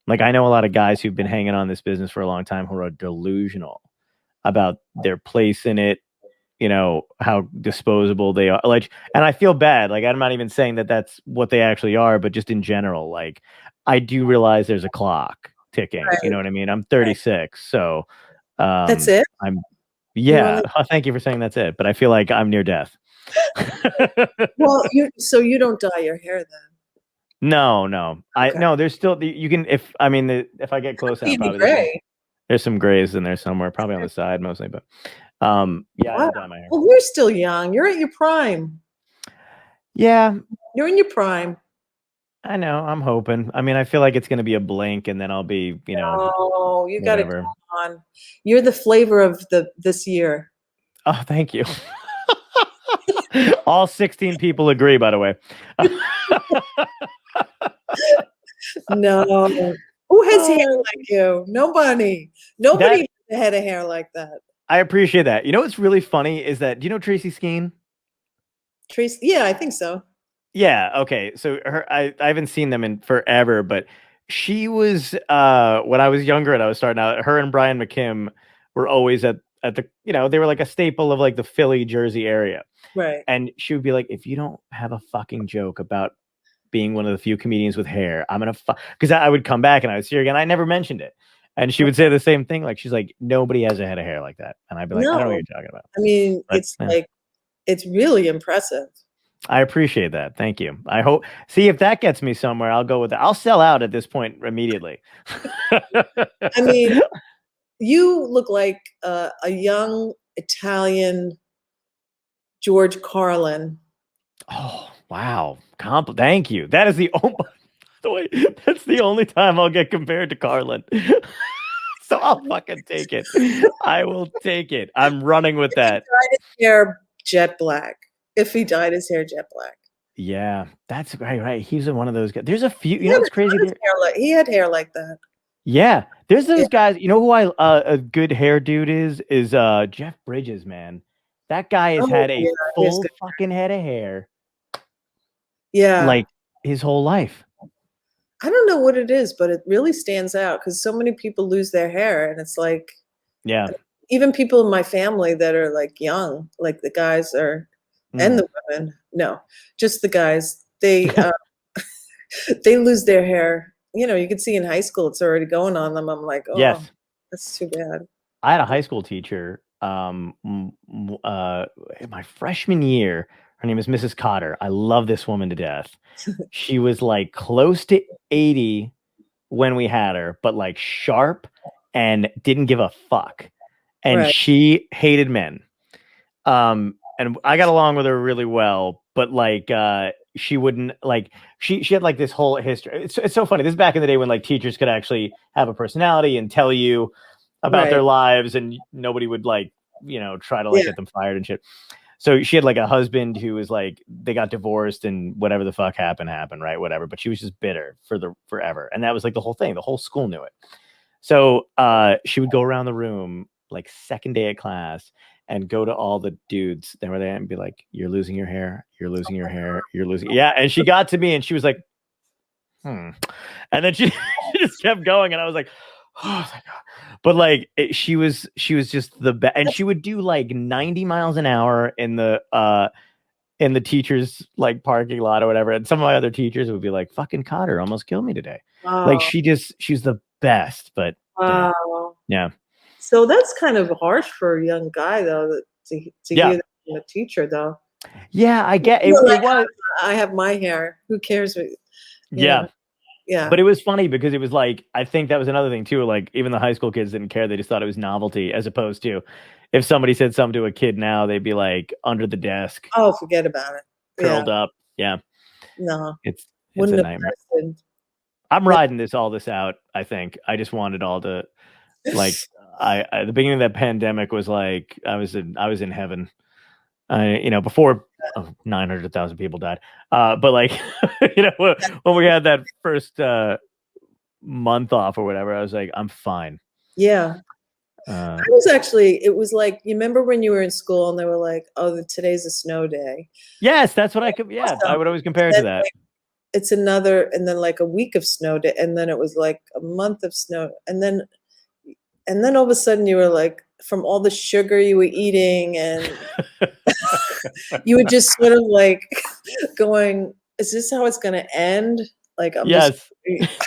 like, I know a lot of guys who've been hanging on this business for a long time who are delusional about their place in it, how disposable they are. Like, and I feel bad. Like, I'm not even saying that that's what they actually are, but just in general, like, I do realize there's a clock ticking. You Right, know what I mean? I'm right. 36, so That's it? I'm You yeah. only Thank you for saying that's it, but I feel like I'm near death. Well, you don't dye your hair then? No, no, Okay. no. There's still you can if I get close enough, Maybe probably gray. there's some grays in there somewhere, probably on the side mostly, but yeah, I Wow. don't dye my hair. Well, you're still young. You're at your prime. Yeah, You're in your prime. I know. I'm hoping. I mean, I feel like it's gonna be a blink, and then I'll be, Oh, you gotta whatever. come on. You're the flavor of this year. Oh, thank you. All 16 people agree, by the way. No. Who has hair Oh, like you? Nobody. Nobody that had a hair like that. I appreciate that. You know what's really funny is that, do you know Tracy Skeen? Tracy, yeah, I think so. Yeah, okay. So I haven't seen them in forever, but she was when I was younger and I was starting out, her and Brian McKim were always at the, they were like a staple of like the Philly, Jersey area. Right. And she would be like, if you don't have a fucking joke about being one of the few comedians with hair, I'm gonna because I would come back and I would see her again. I never mentioned it. And she would say the same thing. Like, she's like, nobody has a head of hair like that. And I'd be like, I don't know what No, you're talking about. I mean, But yeah. it's really impressive. I appreciate that. Thank you. I hope, see if that gets me somewhere, I'll go with it. I'll sell out at this point immediately. I mean, you look like a young Italian George Carlin. Oh, wow. Thank you. That is that's the only time I'll get compared to Carlin. So I'll fucking take it. I will take it. I'm running with that. Dyed his hair jet black. If he dyed his hair jet black. Yeah, that's right. He's one of those guys. There's a few, He had it's crazy there. he had hair like that. Yeah, there's those Yeah. guys. You know who a good hair dude is Jeff Bridges, man. That guy has Oh had a yeah, he has full good. fucking head of hair Yeah. like his whole life. I don't know what it is, but it really stands out because so many people lose their hair, and it's like Yeah. even people in my family that are like young, like the guys are, and Mm. the women. No, just the guys. They lose their hair. You know, you can see in high school it's already going on them. I'm like, oh, Yes. that's too bad. I had a high school teacher my freshman year. Her name is Mrs. Cotter. I love this woman to death. She was like close to 80 when we had her, but like sharp and didn't give a fuck. And Right. she hated men. And I got along with her really well, but like she wouldn't like she had like this whole history. It's so funny. This is back in the day when like teachers could actually have a personality and tell you about their Right. lives, and nobody would like, try to like Yeah. get them fired and shit. So she had like a husband who was like, they got divorced and whatever the fuck happened, right? Whatever. But she was just bitter forever. And that was like the whole thing. The whole school knew it. So she would go around the room like second day of class and go to all the dudes that were there and be like, you're losing your hair. You're losing your hair. You're losing. Yeah. And she got to me and she was like, and then she just kept going. And I was like, oh my God. But like she was just the best. And she would do like 90 miles an hour in the teacher's like parking lot or whatever. And some of my other teachers would be like, fucking Cotter almost killed me today. Like Wow. she's the best, but Wow. yeah. So that's kind of harsh for a young guy, though, to Yeah. hear that from a teacher, though. Yeah, I get it. You're It like, was. I have my hair. Who cares? You Yeah. know? Yeah. But it was funny because it was like, I think that was another thing too. Like even the high school kids didn't care. They just thought it was novelty, as opposed to if somebody said something to a kid now, they'd be like under the desk, Oh, forget about it. curled Yeah. up. Yeah. No. It's Wouldn't a have nightmare. lasted. I'm riding all this out. I think I just wanted all to like, I the beginning of that pandemic was like, I was in heaven. Before 900,000 people died. But like, when we had that first month off or whatever, I was like, I'm fine. Yeah. I was actually, it was like, you remember when you were in school and they were like, oh, today's a snow day. Yes, that's what I would always compare it to that. Like, it's another, and then like a week of snow day, and then it was like a month of snow, and then all of a sudden you were like, from all the sugar you were eating, and you were just sort of like going, is this how it's going to end? Like, I'm just, Yes.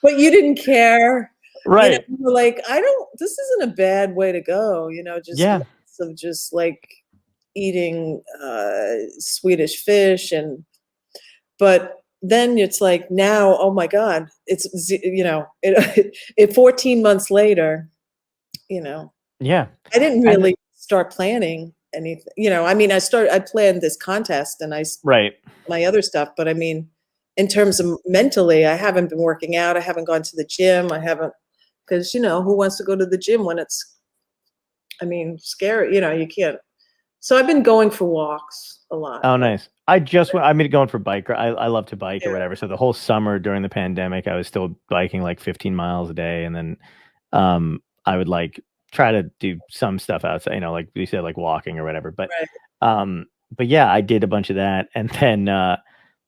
but you didn't care. Right. You were like, this isn't a bad way to go, just Yeah. months of just like eating Swedish fish. But then it's like now, oh my God, it's, it 14 months later, Yeah. I didn't And really start planning anything. I mean, I planned this contest and right. my other stuff, but I mean, in terms of mentally, I haven't been working out. I haven't gone to the gym. I haven't, because, who wants to go to the gym when it's, I mean, scary, you can't. So I've been going for walks a lot. Oh, nice. I just went, I mean, going for bike. I love to bike or Yeah. whatever. So the whole summer during the pandemic, I was still biking like 15 miles a day. And then I would like try to do some stuff outside, like you said, like walking or whatever. But yeah, I did a bunch of that. And then,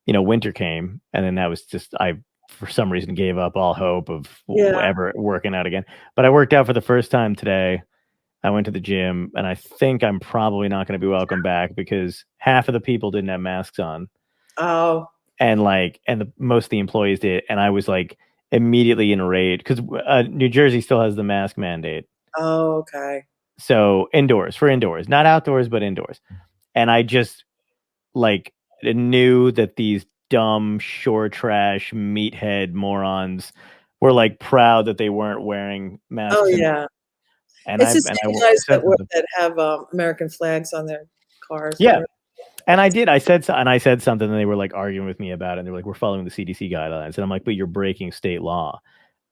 winter came, and then that was just, I, for some reason, gave up all hope of Yeah. ever working out again. But I worked out for the first time today. I went to the gym, and I think I'm probably not going to be welcome back because half of the people didn't have masks on, Oh, and most of the employees did, and I was like immediately enraged because New Jersey still has the mask mandate. oh, okay. So indoors, not outdoors, but indoors. And I just like knew that these dumb shore trash meathead morons were like proud that they weren't wearing Oh, masks. yeah. And It's I the and same I guys said something. that have American flags on their cars. Yeah. And I did. I said something, and they were like arguing with me about it. And they were like, "We're following the CDC guidelines," and I'm like, "But you're breaking state law."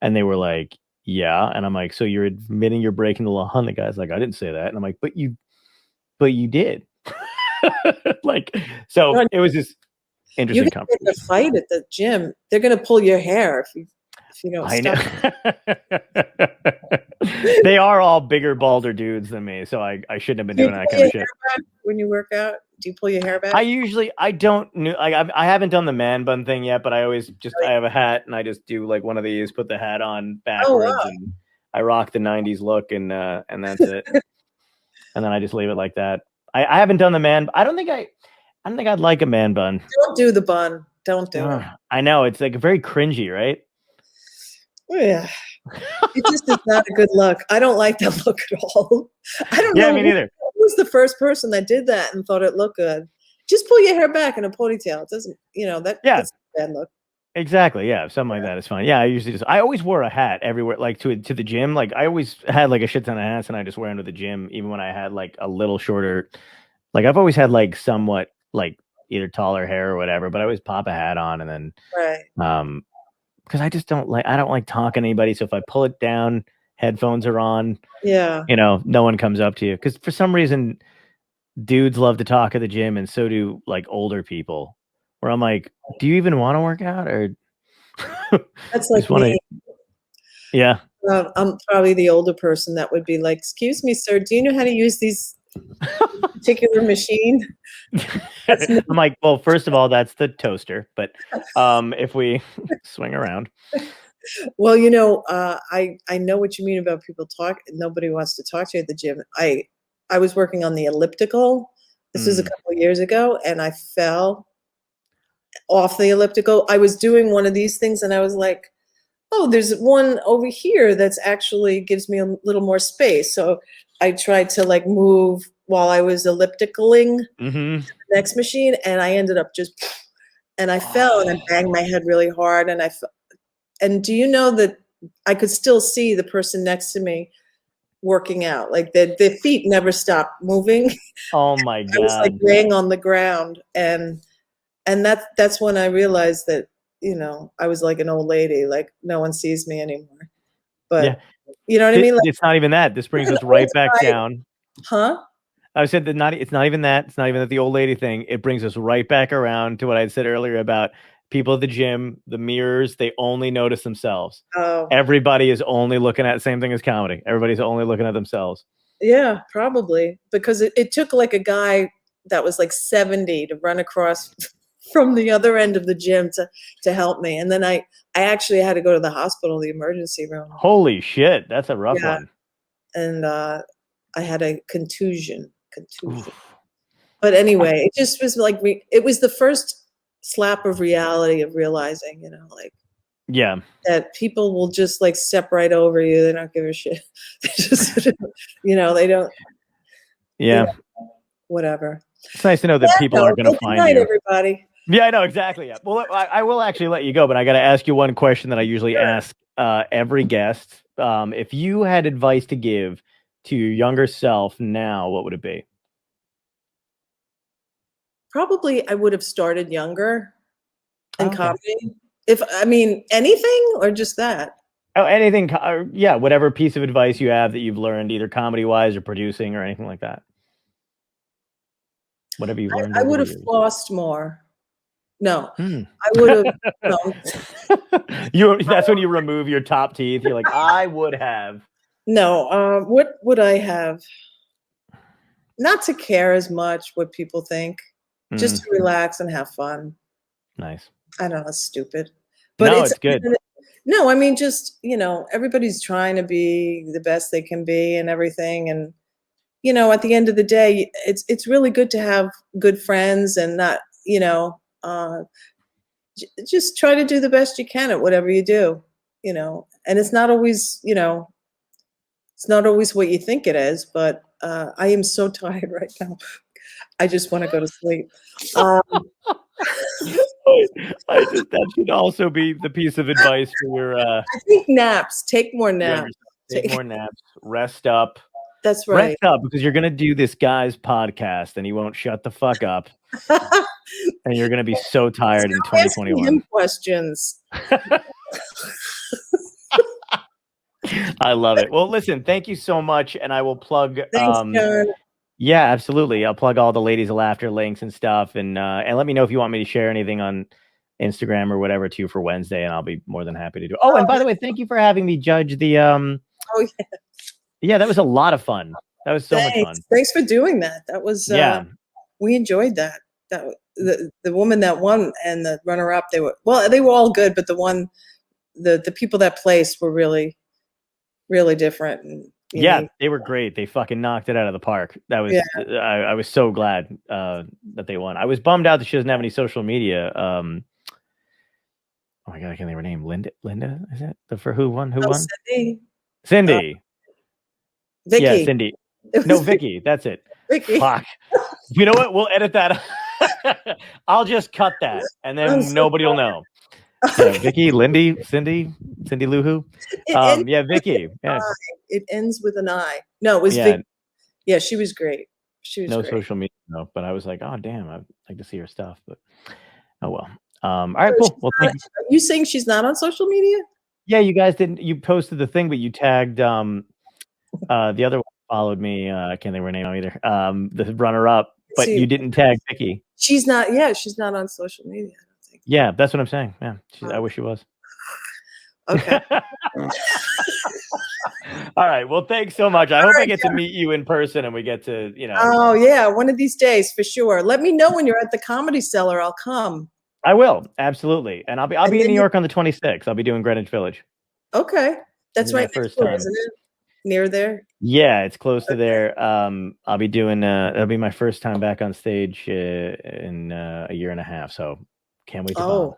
And they were like, "Yeah." And I'm like, "So you're admitting you're breaking the law?" And the guy's like, "I didn't say that." And I'm like, "But you did." Like, so No, it was this you interesting can get in a conversation. fight at the gym. They're going to pull your hair if you don't I know. stop. They are all bigger, balder dudes than me, so I shouldn't have been Do you doing that pull kind your of hair shit. back when you work out? Do you pull your hair back? I don't know. I haven't done the man bun thing yet, but I always I have a hat and I just do like one of these, put the hat on Oh, backwards, wow. and I rock the '90s look, and that's it. And then I just leave it like that. I haven't done the man. I don't think I'd like a man bun. Don't do the bun. Don't do it. I know it's like very cringy, right? Yeah. It just is not a good look. I don't like that look at all. I don't Yeah, know me neither. who was the first person that did that and thought it looked good. Just pull your hair back in a ponytail. It doesn't, Yeah. it's a bad look. Exactly. Yeah. Something like that is fine. Yeah. I always wore a hat everywhere, like to the gym. Like I always had like a shit ton of hats, and I just wear them to the gym, even when I had like a little shorter, like I've always had like somewhat like either taller hair or whatever, but I always pop a hat on, and then, Right. because I don't like talking to anybody. So if I pull it down, headphones are on, Yeah. no one comes up to you. Cause for some reason, dudes love to talk at the gym, and so do like older people, where I'm like, do you even want to work out, or That's just like want me. to? Yeah. I'm probably the older person that would be like, "Excuse me, sir, do you know how to use these particular machine?" I'm like, well, first of all, that's the toaster, but if we swing around. Well, I know what you mean about people talk. Nobody wants to talk to you at the gym. I was working on the elliptical. This was a couple of years ago, and I fell off the elliptical. I was doing one of these things, and I was like, "Oh, there's one over here that's actually gives me a little more space." So I tried to like move while I was ellipticaling to the next machine, and I ended up and I fell, and I banged my head really hard, and do you know that I could still see the person next to me working out? Like their feet never stopped moving. Oh my I was like God. laying on the ground, and that's when I realized that I was like an old lady. Like no one sees me anymore. But Yeah. you know what I mean? Like, It's not even that. This brings an us right old back guy, down. huh? I said that it's not even that. It's not even that the old lady thing. It brings us right back around to what I said earlier about people at the gym, the mirrors, they only notice themselves. Oh, Everybody is only looking at the same thing as comedy. Everybody's only looking at themselves. yeah, probably because it took like a guy that was like 70 to run across from the other end of the gym to help me, and then I actually had to go to the hospital, the emergency room. Holy shit, that's a rough Yeah. one. and I had a contusion. Oof. But anyway, it just was like it was the first slap of reality of realizing, like Yeah. that people will just like step right over you. They don't give a shit. They just, they don't, Yeah. whatever. It's nice to know that people aren't going to Good find night, you. everybody. Yeah, I know exactly. Yeah. Well, I will actually let you go, but I got to ask you one question that I usually ask every guest. If you had advice to give to your younger self now, what would it be? Probably I would have started younger in Okay. comedy. Anything or just that? Oh, anything. Yeah, whatever piece of advice you have that you've learned, either comedy wise or producing or anything like that. Whatever you've learned I over would the have years. flossed more. No, Hmm. I would have. No, That's when you remove your top teeth. You're like, I would have. no. What would I have? Not to care as much what people think, just to relax and have fun. Nice. I know it's stupid, but No, it's good. No, just everybody's trying to be the best they can be and everything, and at the end of the day, it's really good to have good friends and not just try to do the best you can at whatever you do, and it's not always it's not always what you think it is, but I am so tired right now. I just want to go to sleep. That should also be the piece of advice for your I think naps. Take more younger naps. self. Take more naps. Rest up. That's right. Rest up because you're gonna do this guy's podcast and he won't shut the fuck up. And you're gonna be so tired in Stop asking 2021. him questions. I love it. Well, listen, thank you so much, and I will plug. Thanks, John. Yeah, absolutely. I'll plug all the Ladies of Laughter links and stuff, and let me know if you want me to share anything on Instagram or whatever too for Wednesday, and I'll be more than happy to do. Oh, and by the way, thank you for having me judge the. Oh yeah. Yeah, that was a lot of fun. That was so much fun. Thanks for doing that. That was we enjoyed that. That the woman that won and the runner up, they were all good, but the people that placed were really, really different. And yeah, they were great. They fucking knocked it out of the park. That was I was so glad that they won. I was bummed out that she doesn't have any social media. Oh my god, I can't think of her name. Linda, is it for who won? Who won? Cindy. Vicky. Yeah, Cindy. No, Vicky. That's it. Vicky. Fuck. You know what? We'll edit that. I'll just cut that, and then nobody will know. Yeah, Vicky, Lindy, Cindy Lou Who. Yeah, Vicky. Yeah. It ends with an I. No, it was Vicky. Yeah, she was great. She was no great. Social media, no, but I was like, oh damn, I'd like to see her stuff, but oh well. All right, cool. Well, thank you. You saying she's not on social media? Yeah, you guys didn't. You posted the thing, but you tagged the other one followed me. I can't think of her name either. The runner up, but you didn't tag Vicky. She's not. Yeah, she's not on social media. I don't think. Yeah, that's what I'm saying. Yeah, I wish she was. Okay. All right. Well, thanks so much. I hope I get to meet you in person and we get to, Oh yeah, one of these days for sure. Let me know when you're at the Comedy Cellar. I'll come. I will, absolutely, and I'll be in New York on the 26th. I'll be doing Greenwich Village. Okay, that's right. First time, isn't it? Near there. Yeah, it's close to there. I'll be doing. That'll be my first time back on stage in a year and a half. So can't wait to. Oh,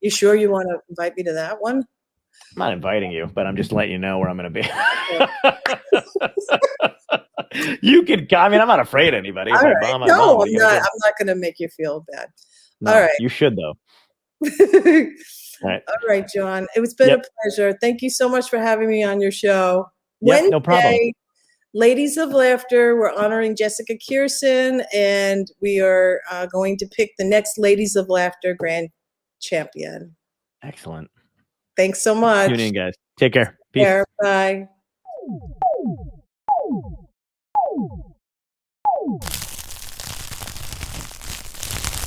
you sure you want to invite me to that one? I'm not inviting you, but I'm just letting you know where I'm going to be. You can. I mean, I'm not afraid of anybody. All right. No, I'm not. I'm not going to make you feel bad. No, all right. You should though. All right, John. It's been a pleasure. Thank you so much for having me on your show. Wednesday, no problem. Ladies of Laughter. We're honoring Jessica Kierson, and we are going to pick the next Ladies of Laughter Grand Champion. Excellent. Thanks so much. Tune in, guys. Take care. Peace. Bye.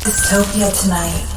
Dystopia tonight.